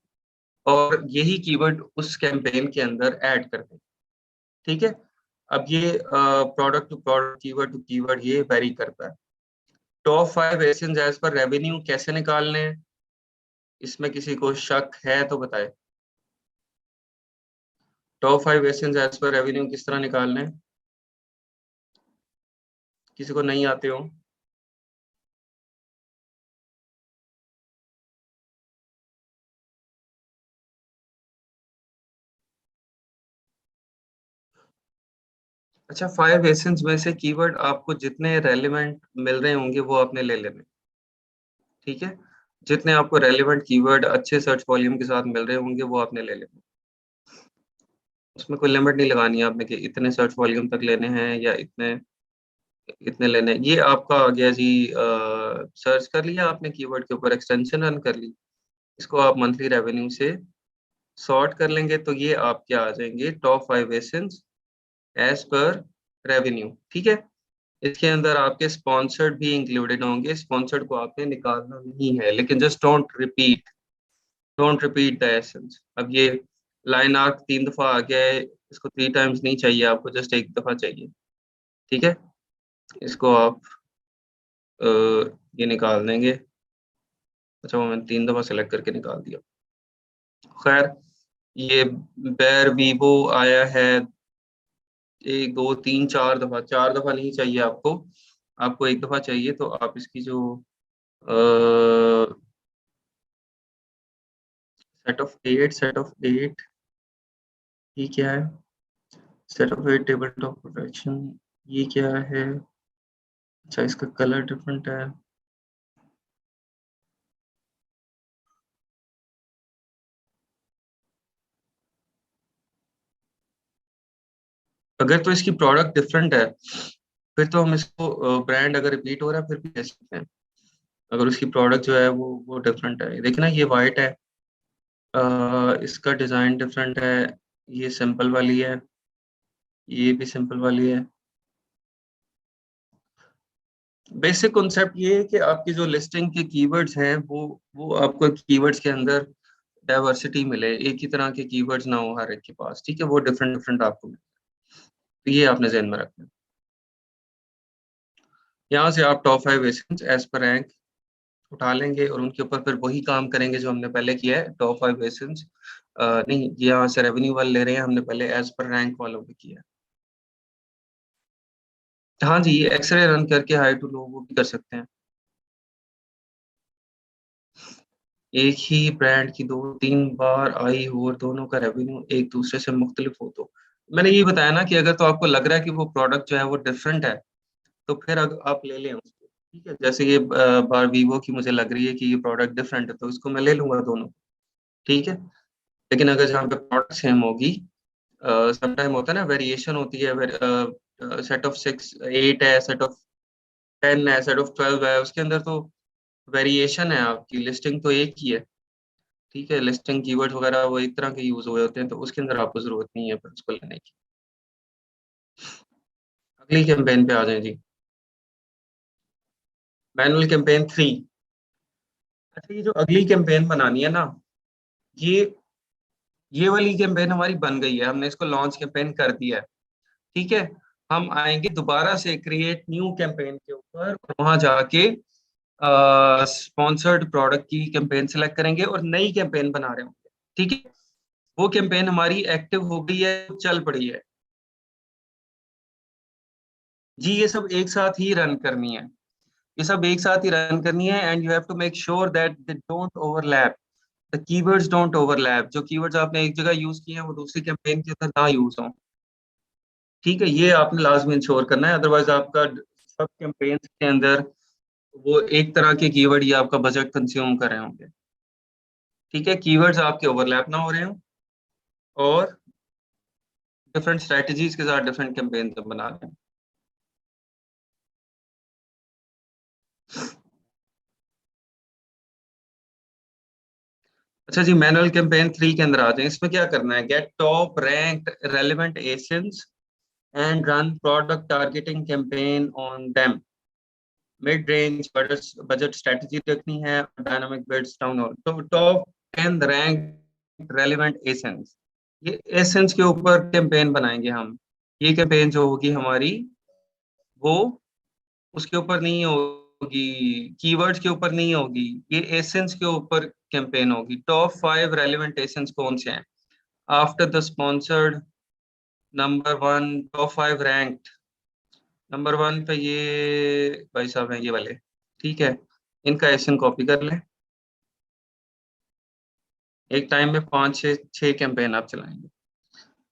और यही कीवर्ड उस कैंपेन के अंदर ऐड कर दें। ठीक है, अब ये product to product, keyword to keyword ये वेरी करता है। Top 5 ASINs as per revenue कैसे निकालने हैं, इसमें किसी को शक है तो बताए। Top 5 ASINs as per revenue किस तरह निकालने हैं? किसी को नहीं आते हो? अच्छा, 5 एशियंस में से कीवर्ड आपको जितने रेलिवेंट मिल रहे होंगे वो आपने ले लेने। ठीक है, जितने आपको रेलिवेंट कीवर्ड अच्छे सर्च वॉल्यूम के साथ मिल रहे होंगे वो आपने ले लेने। उसमें कोई लिमिट नहीं लगानी है आपने कि इतने सर्च वॉल्यूम तक लेने हैं या इतने इतने लेने हैं। ये आपका आ गया जी। सर्च कर लिया आपने कीवर्ड के ऊपर, एक्सटेंशन रन कर ली, इसको आप मंथली रेवेन्यू से सॉर्ट कर लेंगे, तो ये आपके आ जाएंगे top 5 ASINs as per revenue. ठीक है, इसके अंदर आपके स्पॉन्सर्ड भी इंक्लूडेड होंगे। स्पॉन्सर्ड को आपने निकालना नहीं है, लेकिन just don't repeat the essence. अब ये लाइन आर्क 3 दफा आ गया है, इसको 3 टाइम्स नहीं चाहिए आपको, जस्ट एक दफा चाहिए। ठीक है, इसको आप अ, ये निकाल देंगे। अच्छा, वो मैंने 3 दफा सेलेक्ट करके निकाल दिया। खैर, ये बेर वीवो आया है 1 2 3 4 दफा, 4 दफा नहीं चाहिए आपको, आपको 1 दफा चाहिए। तो आप इसकी जो सेट ऑफ 8 ये क्या है? Set of 8 table top protection, ये क्या है? अच्छा, इसका कलर डिफरेंट है। अगर तो इसकी प्रोडक्ट डिफरेंट है, फिर तो हम इसको ब्रांड अगर रिपीट हो रहा है फिर भी कह सकते हैं। अगर उसकी प्रोडक्ट जो है वो डिफरेंट है, देखना ये वाइट है, इसका डिज़ाइन डिफरेंट है, ये सिंपल वाली है, ये भी सिंपल वाली है। बेसिक कॉन्सेप्ट ये है कि आपकी जो लिस्टिंग के कीवर्ड्स हैं वो आपको कीवर्ड्स के अंदर डाइवर्सिटी मिले, एक ही तरह के कीवर्ड्स ना हो हर एक के पास, ठीक है, वो डिफरेंट डिफरेंट आपको मिले। तो ये आपने ज़हन में रखना है। यहाँ से आप top 5 ASINs as per rank उठा लेंगे और उनके ऊपर फिर वही काम करेंगे जो हमने पहले किया है, टॉप 5 एसेंस। नहीं, यहाँ से रेवेन्यू वाले ले रहे हैं, हमने पहले एज पर रैंक वालों पे किया है। हाँ जी, ये एक्सरे रन करके हाई टू लो वो भी कर सकते हैं। एक ही ब्रांड की 2 3 बार आई हो और दोनों का रेवेन्यू एक दूसरे से मुख्तलिफ हो, तो मैंने ये बताया ना कि अगर तो आपको लग रहा है कि वो प्रोडक्ट जो है वो डिफरेंट है, तो फिर आप ले लें उसको, ठीक है। जैसे ये बार वीवो की मुझे लग रही है कि ये प्रोडक्ट डिफरेंट है, तो इसको मैं ले लूंगा दोनों, ठीक है। लेकिन अगर जहाँ पे प्रोडक्ट सेम होगी, समटाइम होता है ना, वेरिएशन होती है, सेट ऑफ 6 8 है, सेट ऑफ 10 है, सेट ऑफ 12 है, उसके अंदर तो वेरिएशन है, आपकी लिस्टिंग तो एक ही है, ठीक है। लिस्टिंग कीवर्ड वगैरह वो एक तरह के यूज हुए होते हैं, तो उसके अंदर आपको जरूरत नहीं है फिर उसको लेने की। अगली कैंपेन पे आ जाए जी। Manual campaign 3। अच्छा, ये जो अगली कैंपेन बनानी है ना, ये ये वाली कैंपेन हमारी बन गई है, हमने इसको लॉन्च कैंपेन कर दिया है, ठीक है। हम आएंगे दोबारा से क्रिएट न्यू कैंपेन के ऊपर और वहां जाके स्पॉन्सर्ड प्रोडक्ट की कैंपेन सेलेक्ट करेंगे और नई कैंपेन बना रहे होंगे, ठीक है। वो कैंपेन हमारी एक्टिव हो गई है, चल पड़ी है जी। ये सब एक साथ ही रन करनी है, ये सब एक साथ ही रन करनी है, and you have to make sure that they don't overlap, the keywords don't overlap, जो कीवर्ड्स आपने एक जगह यूज किए हैं वो दूसरी कैंपेन के अंदर ना यूज हो, ठीक है। ये आपने लाजमी इंश्योर करना है, अदरवाइज आपका सब कैंपेन के अंदर वो एक तरह के कीवर्ड ये आपका बजट कंज्यूम कर रहे होंगे, ठीक है। कीवर्ड्स आपके ओवरलैप ना हो रहे हो और डिफरेंट स्ट्रेटजीज के साथ डिफरेंट कैंपेन बना रहे हैं। अच्छा जी, मैनुअल कैंपेन 3 के अंदर आते हैं। इसमें क्या करना है? Get top ranked relevant ASINs and run product targeting campaign on them. Mid range budget strategy रखनी है, डायनामिक बिड्स टाउन हॉल। तो टॉप 10 रैंक रेलेवेंट एसेंस, ये एसेंस के ऊपर कैंपेन बनाएंगे हम। ये कैंपेन जो होगी हमारी, वो उसके ऊपर नहीं होगी, कीवर्ड्स के ऊपर नहीं होगी, ये एसेंस के ऊपर कैंपेन होगी। टॉप 5 रेलेवेंट एसेंस कौन से हैं after the sponsored? Number 1, top 5 ranked. Number 1 पे ये भाई साहब हैं, ये वाले, ठीक है। इनका एसन कॉपी कर लें। एक टाइम में 5 6 कैंपेन आप चलाएंगे।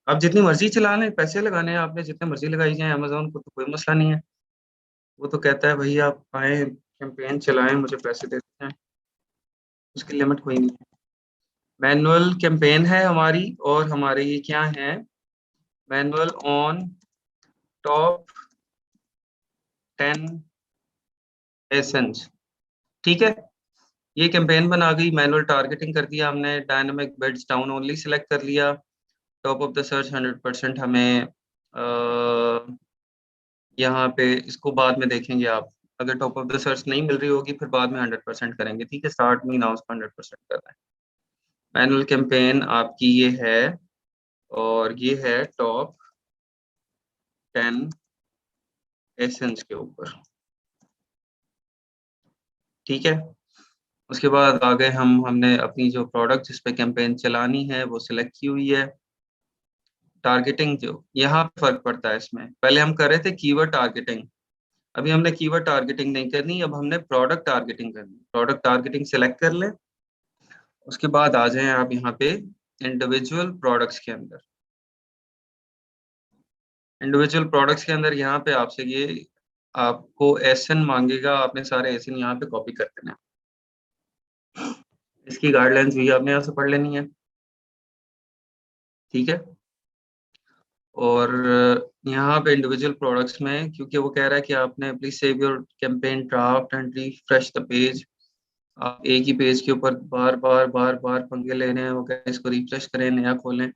आप जितनी मर्जी चला लें, पैसे लगाने हैं आपने जितने मर्जी लगाई जाए, अमेजोन को तो कोई मसला नहीं है। वो तो कहता है भाई आप आए कैंपेन चलाएं मुझे पैसे देते हैं, उसकी लिमिट कोई नहीं है। मैनुअल कैंपेन है हमारी, और हमारे ये क्या है? मैनुअल ऑन टॉप 10 एसेंस, ठीक है। ये कैंपेन बना गई, मैनुअल टारगेटिंग कर दिया हमने, dynamic bids down only select कर लिया। टॉप ऑफ द सर्च 100% हमें यहाँ पे इसको बाद में देखेंगे आप। अगर टॉप ऑफ द सर्च नहीं मिल रही होगी फिर बाद में 100% करेंगे, ठीक है। स्टार्ट में ही ना उसको 100% करना है। मैनुअल कैंपेन आपकी ये है, और ये है टॉप 10 एसेंस के ऊपर, ठीक है। उसके बाद आगे हमने अपनी जो प्रोडक्ट जिस पे कैंपेन चलानी है वो सिलेक्ट की हुई है। टारगेटिंग जो यहाँ पे फर्क पड़ता है इसमें, पहले हम कर रहे थे कीवर्ड टारगेटिंग, अभी हमने कीवर्ड टारगेटिंग नहीं करनी, अब हमने प्रोडक्ट टारगेटिंग करनी। प्रोडक्ट टारगेटिंग सिलेक्ट कर लें, उसके बाद आ जाएं आप यहाँ पे इंडिविजुअल प्रोडक्ट्स के अंदर। इंडिविजुअल प्रोडक्ट्स के अंदर यहाँ पे आपसे ये आपको एसएन मांगेगा, आपने सारे एसएन यहाँ पे कॉपी कर देना है। इसकी गाइडलाइंस भी आपने यहाँ से पढ़ लेनी है, ठीक है। और यहाँ पे इंडिविजुअल प्रोडक्ट्स में क्योंकि वो कह रहा है कि आपने please save your campaign draft and refresh the page, आप एक ही पेज के ऊपर बार बार पंगे ले रहे हैं, वो कह रहे हैं इसको रिफ्रेश करें, नया खोलें।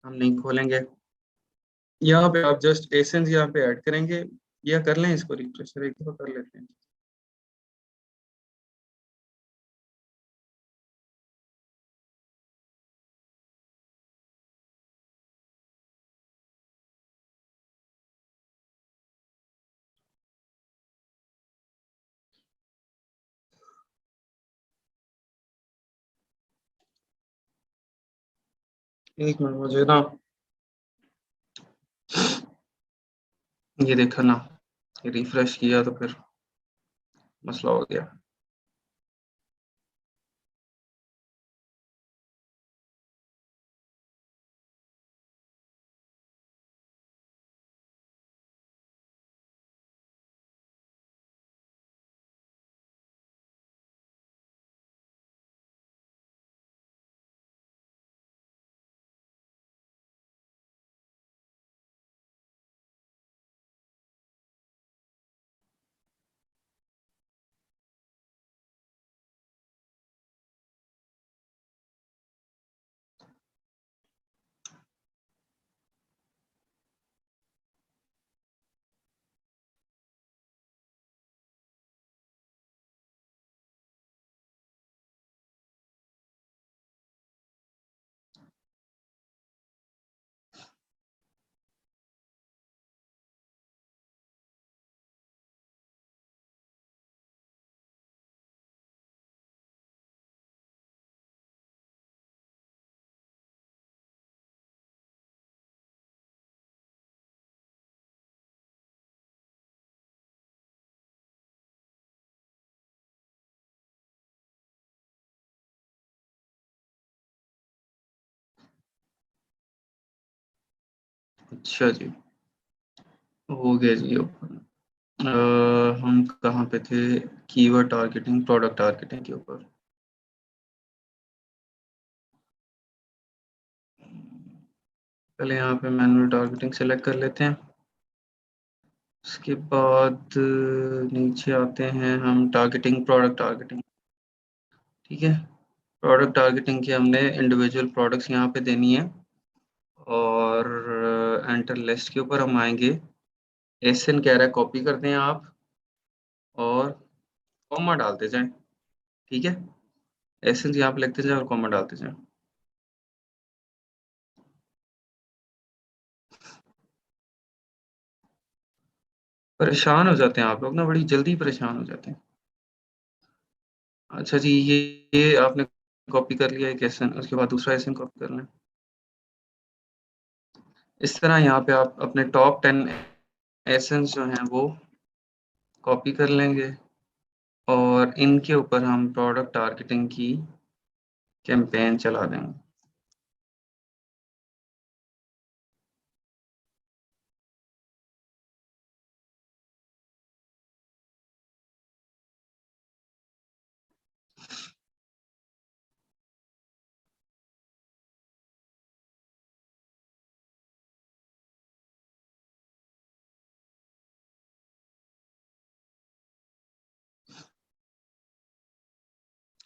हम नहीं खोलेंगे, यहाँ पे आप जस्ट एसेंस यहाँ पे ऐड करेंगे, या कर लें इसको रिफ्रेश, एक दफा कर लेते हैं। एक मिनट मुझे ना, ये देखा ना, रिफ्रेश किया तो फिर मसला हो गया। अच्छा जी, हो गया जी ओपन। हम कहाँ पे थे? कीवर्ड टारगेटिंग, प्रोडक्ट टारगेटिंग के ऊपर। पहले यहाँ पे मैनुअल टारगेटिंग सेलेक्ट कर लेते हैं, उसके बाद नीचे आते हैं हम टारगेटिंग, प्रोडक्ट टारगेटिंग, ठीक है। प्रोडक्ट टारगेटिंग की हमने इंडिविजुअल प्रोडक्ट्स यहाँ पे देनी है, और एंटर लिस्ट के ऊपर हम आएंगे। एसएन कह रहा है कॉपी कर दें आप, और कॉमा डालते जाएं, ठीक है। एसएन यहाँ पे लिखते जाएं और कॉमा डालते जाएं। परेशान हो जाते हैं आप लोग ना, बड़ी जल्दी परेशान हो जाते हैं। अच्छा जी, ये आपने कॉपी कर लिया एक एसएन, उसके बाद दूसरा एसएन कॉपी कर लें। इस तरह यहाँ पे आप अपने टॉप 10 एसेंस जो हैं वो कॉपी कर लेंगे, और इनके ऊपर हम प्रोडक्ट टारगेटिंग की कैंपेन चला देंगे।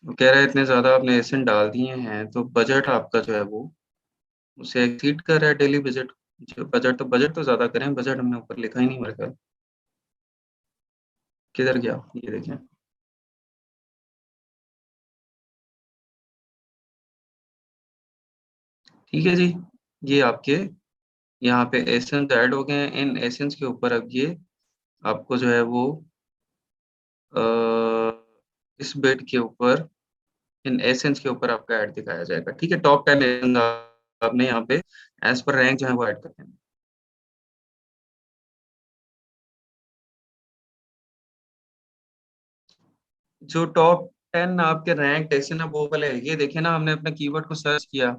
वो कह रहा है इतने ज़्यादा आपने एसेंट डाल दिए हैं तो बजट आपका जो है वो उसे एक्सीड कर रहा है, डेली बजट। जो बजट तो ज़्यादा करें, बजट हमने ऊपर लिखा ही नहीं मेरे ख्याल। किधर गया, ये देखें। ठीक है जी, ये आपके यहाँ पे एसेंस ऐड हो गए हैं। इन एसेंस के ऊपर अब ये आपको जो है वो इस बिड के ऊपर, इन एसेंस के ऊपर आपका ऐड दिखाया जाएगा। ठीक है, टॉप 10 आपने यहाँ पे एज पर रैंक जो है वो ऐड कर देना। जो टॉप 10 आपके रैंक ऐसे ना वो वाले, ये देखिए ना, हमने अपने कीवर्ड को सर्च किया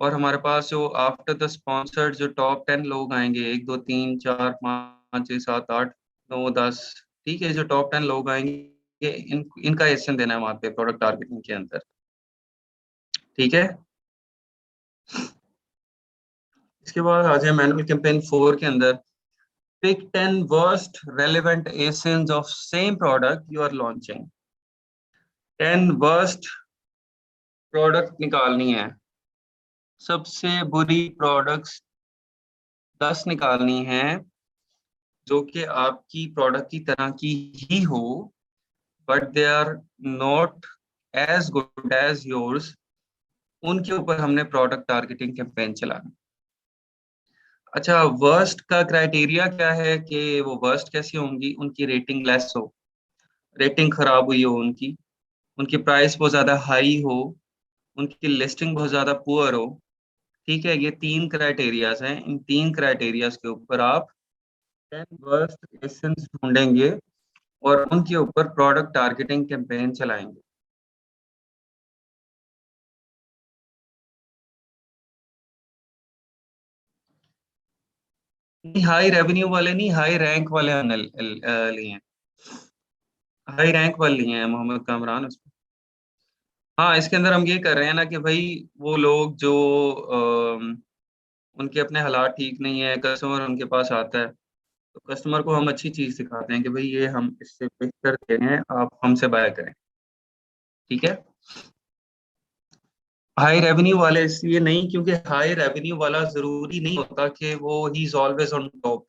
और हमारे पास जो आफ्टर द स्पॉन्सर्ड जो टॉप 10 लोग आएंगे, 1 2 3 4 5 6 7 8 9 10, ठीक है, जो टॉप 10 लोग आएंगे इनका एसेंस देना है वहां पे प्रोडक्ट टारगेटिंग के अंदर। ठीक है, इसके बाद आ जाए मैनुअल कैंपेन 4 के अंदर। Pick 10 worst relevant ASINs of same product you are launching. 10 worst product निकालनी है, सबसे बुरी प्रोडक्ट्स 10 निकालनी है जो कि आपकी प्रोडक्ट की तरह की ही हो, but they are not as good as yours. उनके ऊपर हमने प्रोडक्ट टारगेटिंग कैंपेन चलाना। अच्छा, वर्स्ट का क्राइटेरिया क्या है कि वो वर्स्ट कैसी होंगी? उनकी रेटिंग लेस हो, रेटिंग खराब हुई हो उनकी, उनकी प्राइस बहुत ज्यादा हाई हो, उनकी लिस्टिंग बहुत ज्यादा पुअर हो। ठीक है, ये 3 क्राइटेरियाज हैं। इन 3 क्राइटेरियाज के ऊपर आप 10 वर्स्ट एसेंस ढूंढेंगे और उनके ऊपर प्रोडक्ट टारगेटिंग कैंपेन चलाएंगे। नहीं, हाई रेवेन्यू वाले नहीं, हाई रैंक वाले हमने लिए हैं। हाई रैंक वाले लिए हैं मोहम्मद कामरान उसमें। हाँ, इसके अंदर हम ये कर रहे हैं ना कि भाई वो लोग जो उनके अपने हालात ठीक नहीं है, कस्टमर उनके पास आता है, तो कस्टमर को हम अच्छी चीज सिखाते हैं कि भाई ये हम इससे बेहतर दे रहे हैं, आप हमसे बाय करें। ठीक है, हाई रेवेन्यू वाले इसलिए नहीं क्योंकि हाई रेवेन्यू वाला जरूरी नहीं होता कि वो he is always on top.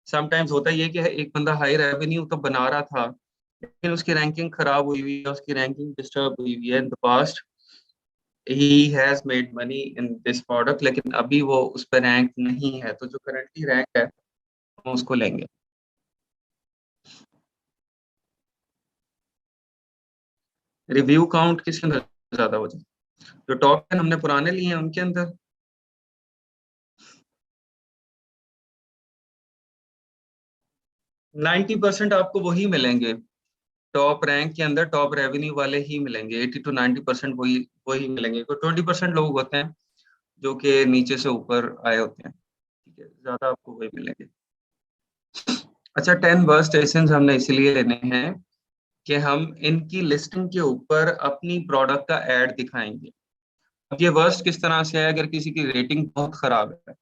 Sometimes होता ही है कि एक बंदा हाई रेवेन्यू तो बना रहा था लेकिन उसकी रैंकिंग खराब हुई हुई है, उसकी रैंकिंग डिस्टर्ब हुई हुई है in the past. He has made money in this product, लेकिन अभी वो उस पर रैंक नहीं है, तो जो करंटली रैंक है हम उसको लेंगे। रिव्यू काउंट किसके अंदर ज्यादा हो जाए? जो टॉप 10 हमने पुराने लिए हैं उनके अंदर। 90% आपको वही मिलेंगे, टॉप रैंक के अंदर टॉप रेवेन्यू वाले ही मिलेंगे। 80 to 90% वही वही मिलेंगे। कोई 20% लोग होते हैं जो कि नीचे से ऊपर आए होते हैं। ठीक है, ज्यादा आपको वही मिलेंगे। अच्छा, 10 वर्स्ट एसेंस हमने इसलिए लेने हैं कि हम इनकी लिस्टिंग के ऊपर अपनी प्रोडक्ट का एड दिखाएंगे। अब ये वर्स्ट किस तरह से है? अगर किसी की रेटिंग बहुत खराब है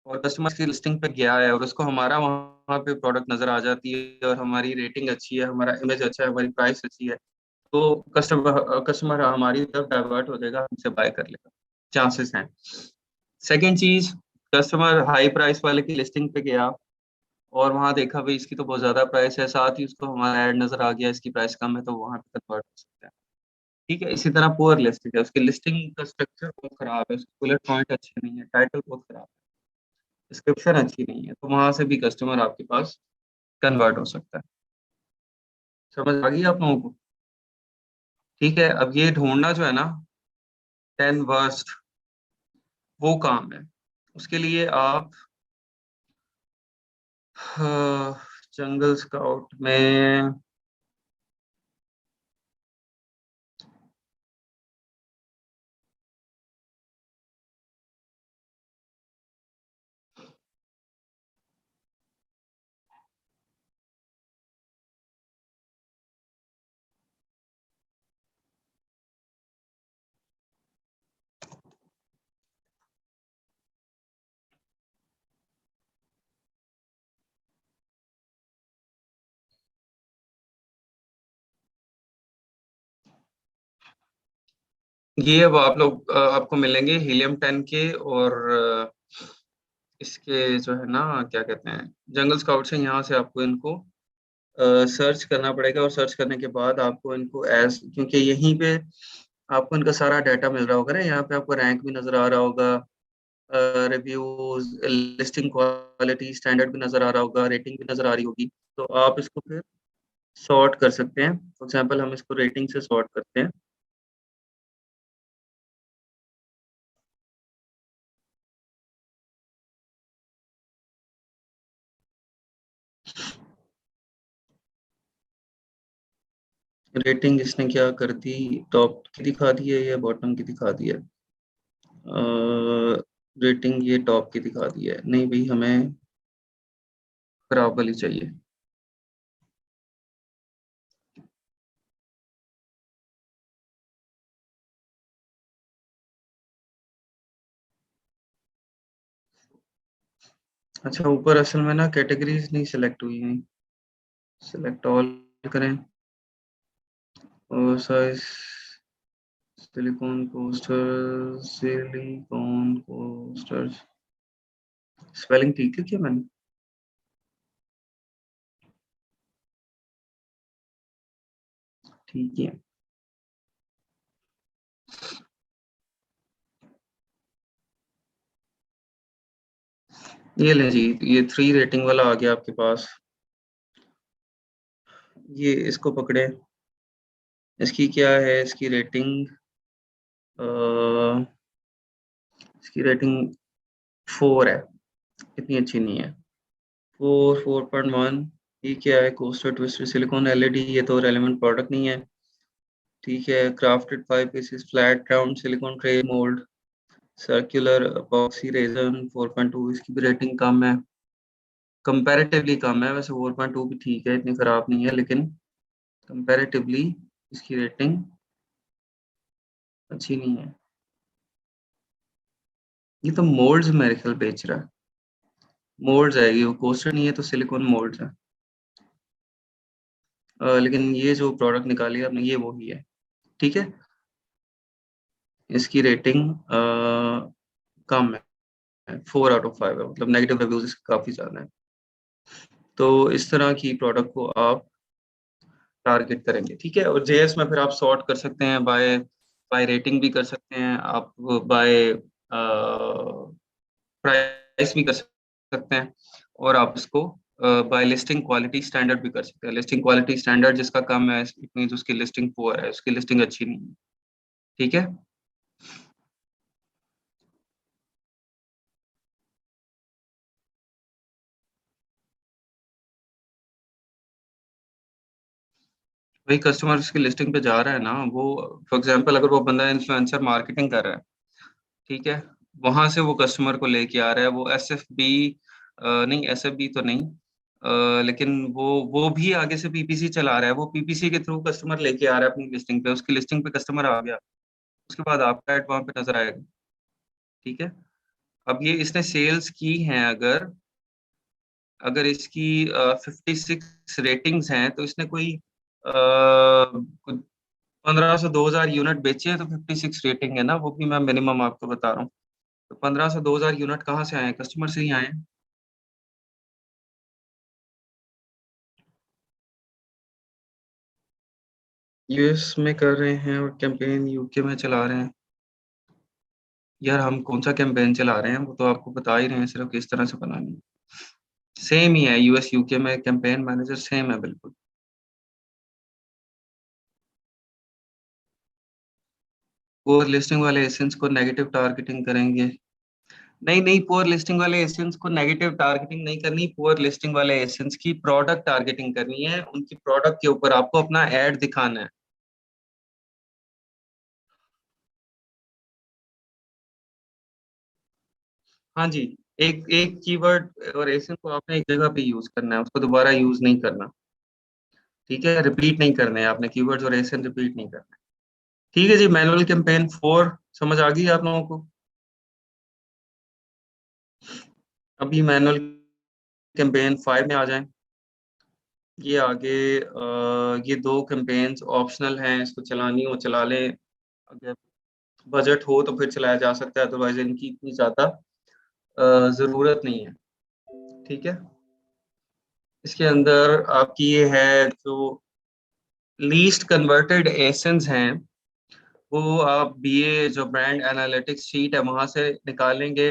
और कस्टमर की लिस्टिंग पे गया है और उसको हमारा वहाँ पे प्रोडक्ट नजर आ जाती है और हमारी रेटिंग अच्छी है, हमारा इमेज अच्छा है, हमारी प्राइस अच्छी है, तो कस्टमर कस्टमर हमारी तरफ डाइवर्ट हो जाएगा, हमसे बाय कर लेगा, चांसेस हैं। सेकंड चीज, कस्टमर हाई प्राइस वाले की लिस्टिंग पे गया और वहां देखा भाई इसकी तो बहुत ज्यादा प्राइस है, साथ ही उसको हमारा ऐड नजर आ गया इसकी प्राइस कम है, तो वहां पे कन्वर्ट हो सकता है। ठीक है, इसी तरह पुअर लिस्टिंग है, उसकी लिस्टिंग का स्ट्रक्चर बहुत खराब है, उसके बुलेट पॉइंट अच्छे नहीं है, टाइटल बहुत खराब है, डिस्क्रिप्शन अच्छी नहीं है, तो वहां से भी कस्टमर आपके पास कन्वर्ट हो सकता है। समझ आ गई आप लोगों को? ठीक है, अब ये ढूंढना जो है ना 10 वर्स्ट, वो काम है। उसके लिए आप जंगल स्काउट में ये अब आप लोग आपको मिलेंगे हीलियम 10 के और इसके जो है ना क्या कहते हैं, जंगल स्काउट से। यहाँ से आपको इनको सर्च करना पड़ेगा और सर्च करने के बाद आपको इनको एज, क्योंकि यहीं पे आपको इनका सारा डाटा मिल रहा होगा ना, यहाँ पे आपको रैंक भी नजर आ रहा होगा, रिव्यूज, लिस्टिंग क्वालिटी स्टैंडर्ड भी नजर आ रहा होगा, रेटिंग भी नजर आ रही होगी। तो आप इसको फिर सॉर्ट कर सकते हैं। फॉर एग्जाम्पल हम इसको रेटिंग से सॉर्ट करते हैं। रेटिंग इसने क्या कर दी, टॉप की दिखा दी है या बॉटम की दिखा दी है? रेटिंग ये टॉप की दिखा दी है। नहीं भाई, हमें खराब वाली चाहिए। अच्छा, ऊपर असल में ना कैटेगरीज नहीं सिलेक्ट हुई हैं। सिलेक्ट ऑल करें। और साइज, सिलिकॉन कोस्टर। स्पेलिंग ठीक है क्या मैंने? ठीक है। ये ले जी, ये 3 रेटिंग वाला आ गया आपके पास। ये इसको पकड़े। इसकी क्या है, इसकी रेटिंग, इसकी रेटिंग 4 है। इतनी अच्छी नहीं है। 4.1। ये क्या है, कोस्टर ट्विस्टर सिलिकॉन एलईडी, ये तो रेलेवेंट प्रोडक्ट नहीं है। ठीक है, crafted 5 pieces flat round silicone tray mould circular epoxy resin 4.2। इसकी भी रेटिंग कम है, कंपैरेटिवली कम है। वैसे 4.2 भी ठीक है, इतनी खराब नहीं है, लेकिन कंपैरेटिवली इसकी रेटिंग अच्छी नहीं है। ये तो मोल्ड्स मेरे ख्याल बेच रहा है। मोल्ड्स आएगी, वो कोस्टर नहीं है तो सिलिकॉन मोल्ड्स है। लेकिन ये जो प्रोडक्ट निकाली है आपने, ये वही है। ठीक है। इसकी रेटिंग कम है, 4/5 है, मतलब नेगेटिव रिव्यूज इसके काफी ज्यादा है। तो इस तरह की प्रोडक्ट को आप टारगेट करेंगे। ठीक है। और जेएस में फिर आप सॉर्ट कर सकते हैं, बाय बाय रेटिंग भी कर सकते हैं आप, बाय प्राइस भी कर सकते हैं। और आप इसको बाय लिस्टिंग क्वालिटी स्टैंडर्ड भी कर सकते हैं। लिस्टिंग क्वालिटी स्टैंडर्ड जिसका कम है, इट मींस उसकी लिस्टिंग पुअर है, उसकी लिस्टिंग अच्छी नहीं है। ठीक है। वही कस्टमर उसकी लिस्टिंग पे जा रहा है ना, वो फॉर एग्जांपल अगर वो बंदा इन्फ्लुएंसर मार्केटिंग कर रहा है, ठीक है, वहां से वो कस्टमर को लेके आ रहा है, वो एस एफ बी, नहीं एस एफ बी तो नहीं, लेकिन वो भी आगे से पीपीसी चला रहा है, वो पीपीसी के थ्रू कस्टमर लेके आ रहा है अपनी लिस्टिंग पे, उसकी लिस्टिंग पे कस्टमर आ गया, उसके बाद आपका एड वहां पे नजर आएगा। ठीक है। अब ये इसने सेल्स की हैं, अगर अगर इसकी 56 रेटिंग्स हैं, तो इसने कोई 1500 से 2000 यूनिट बेचे हैं, तो 56 रेटिंग है ना, वो भी मैं मिनिमम आपको बता रहा हूँ। तो 1500 से 2000 यूनिट कहाँ से आए हैं, कस्टमर से ही आए हैं। यूएस में कर रहे हैं और कैंपेन यूके में चला रहे हैं। यार हम कौन सा कैंपेन चला रहे हैं, वो तो आपको बता ही रहे हैं, सिर्फ किस तरह से बनानी है। सेम ही है, यूएस यूके में कैंपेन मैनेजर सेम है बिल्कुल। पुअर लिस्टिंग वाले एसेंस को नेगेटिव टारगेटिंग करेंगे। नहीं नहीं, पुअर लिस्टिंग वाले एसेंस को नेगेटिव टारगेटिंग नहीं करनी, पुअर लिस्टिंग वाले एसेंस की प्रोडक्ट टारगेटिंग करनी है, उनकी प्रोडक्ट के ऊपर आपको अपना एड दिखाना है। हाँ जी। एक एक कीवर्ड और एसेंस को आपने एक जगह पे यूज करना है, उसको दोबारा यूज नहीं करना। ठीक है, रिपीट नहीं करने हैं आपने, कीवर्ड्स और एसेंस रिपीट नहीं करना। ठीक है जी, मैनुअल कैंपेन 4 समझ आ गई आप लोगों को? अभी मैनुअल कैंपेन 5 में आ जाएं। ये आगे ये 2 कैंपेन्स ऑप्शनल हैं, इसको चलानी हो चला लें, अगर बजट हो तो फिर चलाया जा सकता है, अदरवाइज इनकी इतनी ज्यादा जरूरत नहीं है। ठीक है। इसके अंदर आपकी ये है जो लीस्ट कन्वर्टेड एसेंस हैं, वो आप बीए जो ब्रांड एनालिटिक्स शीट है वहां से निकालेंगे,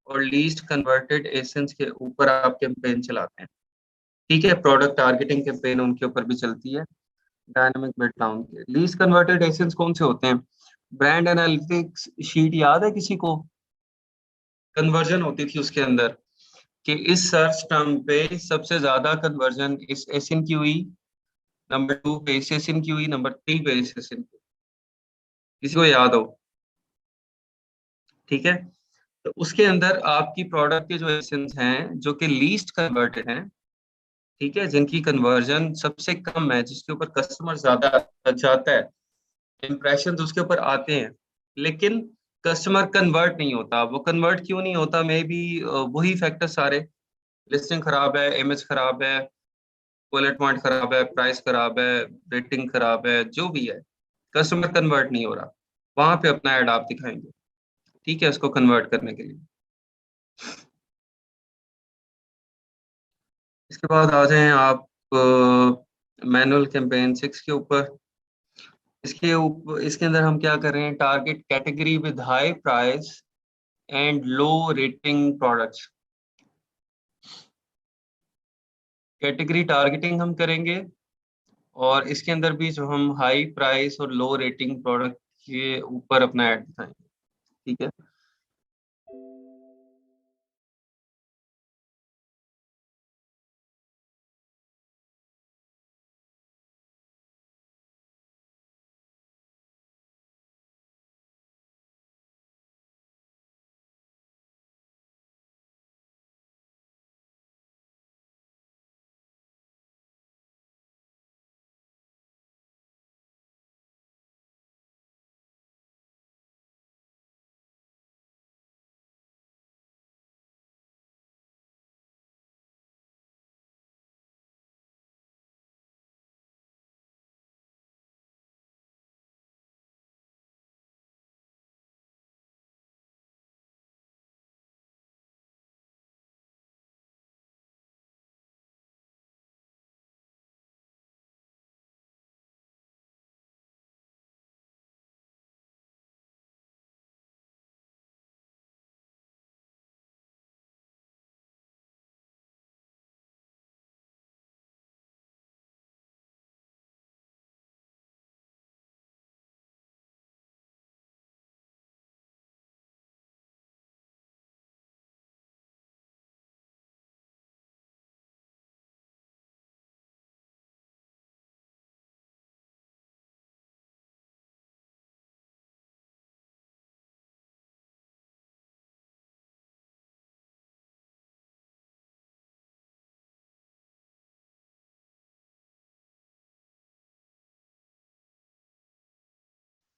और लीस्ट कन्वर्टेड एसेंस के ऊपर आप कैंपेन चलाते हैं। ठीक है, प्रोडक्ट टारगेटिंग कैंपेन उनके ऊपर भी चलती है। डायनामिक बिड काउंट के लीस्ट कन्वर्टेड एसेंस कौन से होते हैं? ब्रांड एनालिटिक्स शीट याद है किसी को? कन्वर्जन होती थी उसके अंदर कि इस सर्च टर्म पे सबसे ज्यादा कन्वर्जन इस एसएन की हुई, नंबर 2 पे इस एसएन की हुई, नंबर 3 पे इस एसएन की। किसी को याद हो? ठीक है, तो उसके अंदर आपकी प्रोडक्ट के जो एसेंस हैं जो कि लीस्ट कन्वर्टेड हैं, ठीक है, जिनकी कन्वर्जन सबसे कम है, जिसके ऊपर कस्टमर ज्यादा जाता है, इम्प्रेशन उसके ऊपर आते हैं, लेकिन कस्टमर कन्वर्ट नहीं होता। वो कन्वर्ट क्यों नहीं होता? मे बी वही फैक्टर सारे, लिस्टिंग खराब है, इमेज खराब है, बुलेट पॉइंट खराब है, प्राइस खराब है, रेटिंग खराब है, जो भी है, कस्टमर कन्वर्ट नहीं हो रहा। वहां पे अपना ऐड आप दिखाएंगे, ठीक है, उसको कन्वर्ट करने के लिए। इसके बाद आ जाएं आप मैनुअल कैंपेन 6 के ऊपर। इसके अंदर हम क्या कर रहे हैं? Target category with high price and low rating products. Category targeting हम करेंगे, और इसके अंदर भी जो हम हाई प्राइस और लो रेटिंग प्रोडक्ट के ऊपर अपना ऐड दिखाएंगे, ठीक है।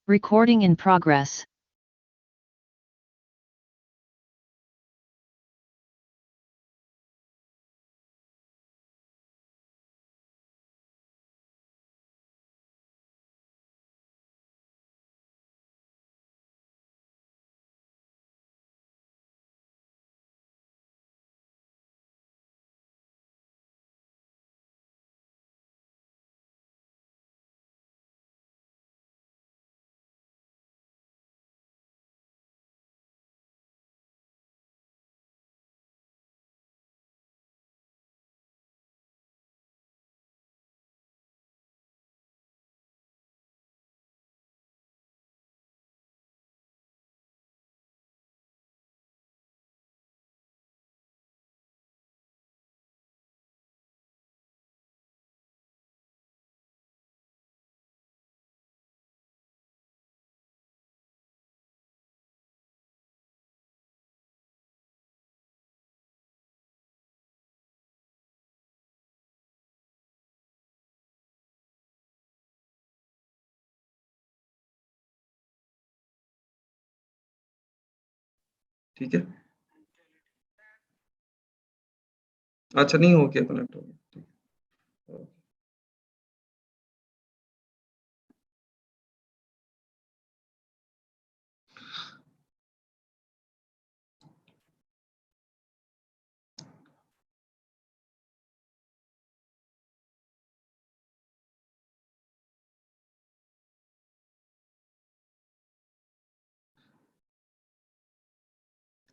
Recording in progress. ठीक है, अच्छा नहीं हो गया, कनेक्ट हो गया, ठीक है।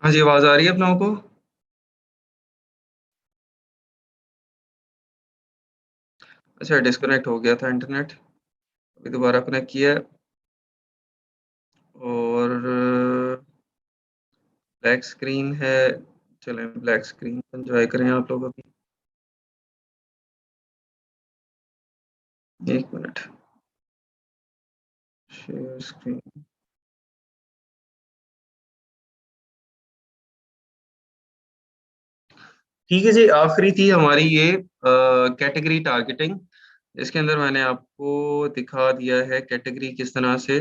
हाँ जी, आवाज आ रही है आप लोगों को? अच्छा, डिस्कनेक्ट हो गया था इंटरनेट, अभी दोबारा कनेक्ट किया है। और ब्लैक स्क्रीन है, चलें ब्लैक स्क्रीन एंजॉय करें आप लोग अभी। एक मिनट, शेयर स्क्रीन। ठीक है जी, आखिरी थी हमारी ये कैटेगरी टारगेटिंग। इसके अंदर मैंने आपको दिखा दिया है कैटेगरी किस तरह से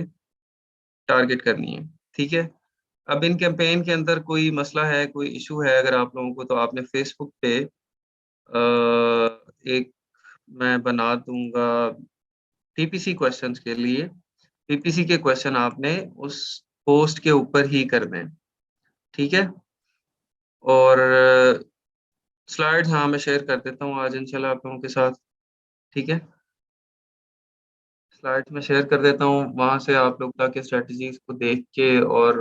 टारगेट करनी है। ठीक है, अब इन कैंपेन के अंदर कोई मसला है, कोई इशू है अगर आप लोगों को, तो आपने फेसबुक पे एक मैं बना दूंगा पीपीसी क्वेश्चंस के लिए। पीपीसी के क्वेश्चन आपने उस पोस्ट के ऊपर ही करने हैं। ठीक है, और स्लाइड्स हाँ मैं शेयर कर देता हूँ आज इंशाल्लाह आप लोगों के साथ। ठीक है, स्लाइड्स में शेयर कर देता हूँ, वहां से आप लोग ताकि स्ट्रेटजीज को देख के और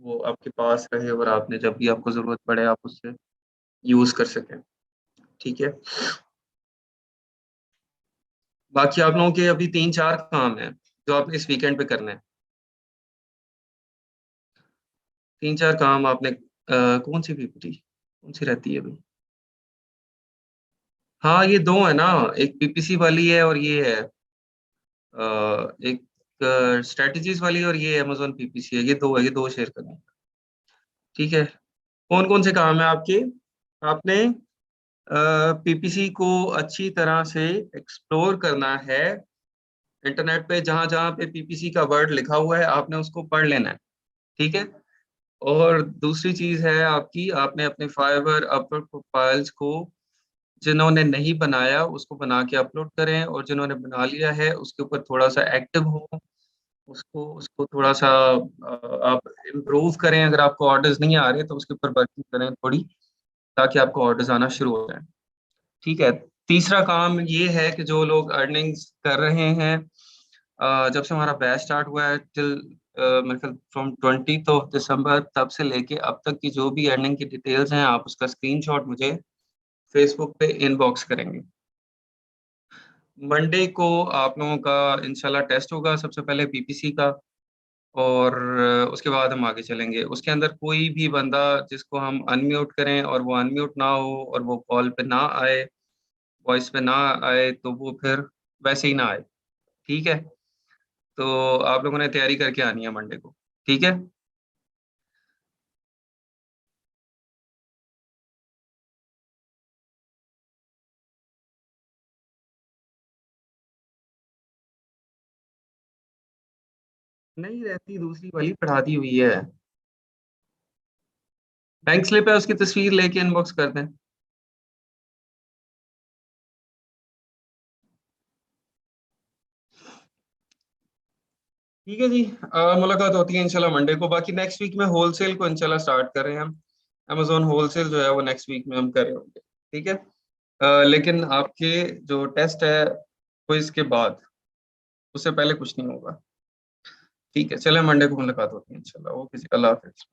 वो आपके पास रहे और आपने जब भी आपको जरूरत पड़े आप उससे यूज कर सकें। ठीक है, बाकी आप लोगों के अभी 3-4 काम हैं जो आपने इस वीकेंड पे करने हैं। 3-4 काम आपने कौन सी पीपीटी कौन सी रहती है अभी? हाँ ये दो है ना, एक पीपीसी वाली है और ये है एक स्ट्रेटजीज वाली, और ये अमेजोन पीपीसी है, ये दो है, ये दो शेयर करनी है। ठीक है, कौन कौन से काम है आपके? आपने पीपीसी को अच्छी तरह से एक्सप्लोर करना है। इंटरनेट पे जहां जहां पे पीपीसी का वर्ड लिखा हुआ है आपने उसको पढ़ लेना है। ठीक है, और दूसरी चीज है आपकी, आपने अपने फाइवर अपलोड प्रोफाइल्स को जिन्होंने नहीं बनाया उसको बना के अपलोड करें, और जिन्होंने बना लिया है उसके ऊपर थोड़ा सा एक्टिव हो, उसको उसको थोड़ा सा आप इम्प्रूव करें। अगर आपको ऑर्डर्स नहीं आ रहे तो उसके ऊपर वर्किंग करें थोड़ी, ताकि आपको ऑर्डर्स आना शुरू हो जाए। ठीक है, तीसरा काम ये है कि जो लोग अर्निंग्स कर रहे हैं जब से हमारा बैच स्टार्ट हुआ है टिल मेरे ख्याल फ्रॉम 20 दिसंबर, तब से लेके अब तक की जो भी अर्निंग की डिटेल्स हैं आप उसका स्क्रीनशॉट मुझे फेसबुक पे इनबॉक्स करेंगे। मंडे को आप लोगों का इंशाल्लाह टेस्ट होगा, सबसे पहले पीपीसी का, और उसके बाद हम आगे चलेंगे। उसके अंदर कोई भी बंदा जिसको हम अनम्यूट करें और वो अनम्यूट ना हो और वो कॉल पे ना आए, वॉइस पे ना आए, तो वो फिर वैसे ही ना आए। ठीक है, तो आप लोगों ने तैयारी करके आनी है मंडे को। ठीक है, नहीं रहती, दूसरी वाली पढ़ा दी हुई है। बैंक स्लिप है, उसकी तस्वीर लेके इनबॉक्स कर दें। ठीक है जी, मुलाकात होती है इंशाल्लाह मंडे को। बाकी नेक्स्ट वीक में होलसेल को इंशाल्लाह स्टार्ट कर रहे हैं हम। अमेजोन होलसेल जो है वो नेक्स्ट वीक में हम कर रहे होंगे। ठीक है, लेकिन आपके जो टेस्ट है वो इसके बाद, उससे पहले कुछ नहीं होगा। ठीक है, चले मंडे को मुलाकात होती है इंशाल्लाह। ओके जी, अल्लाह हाफिज।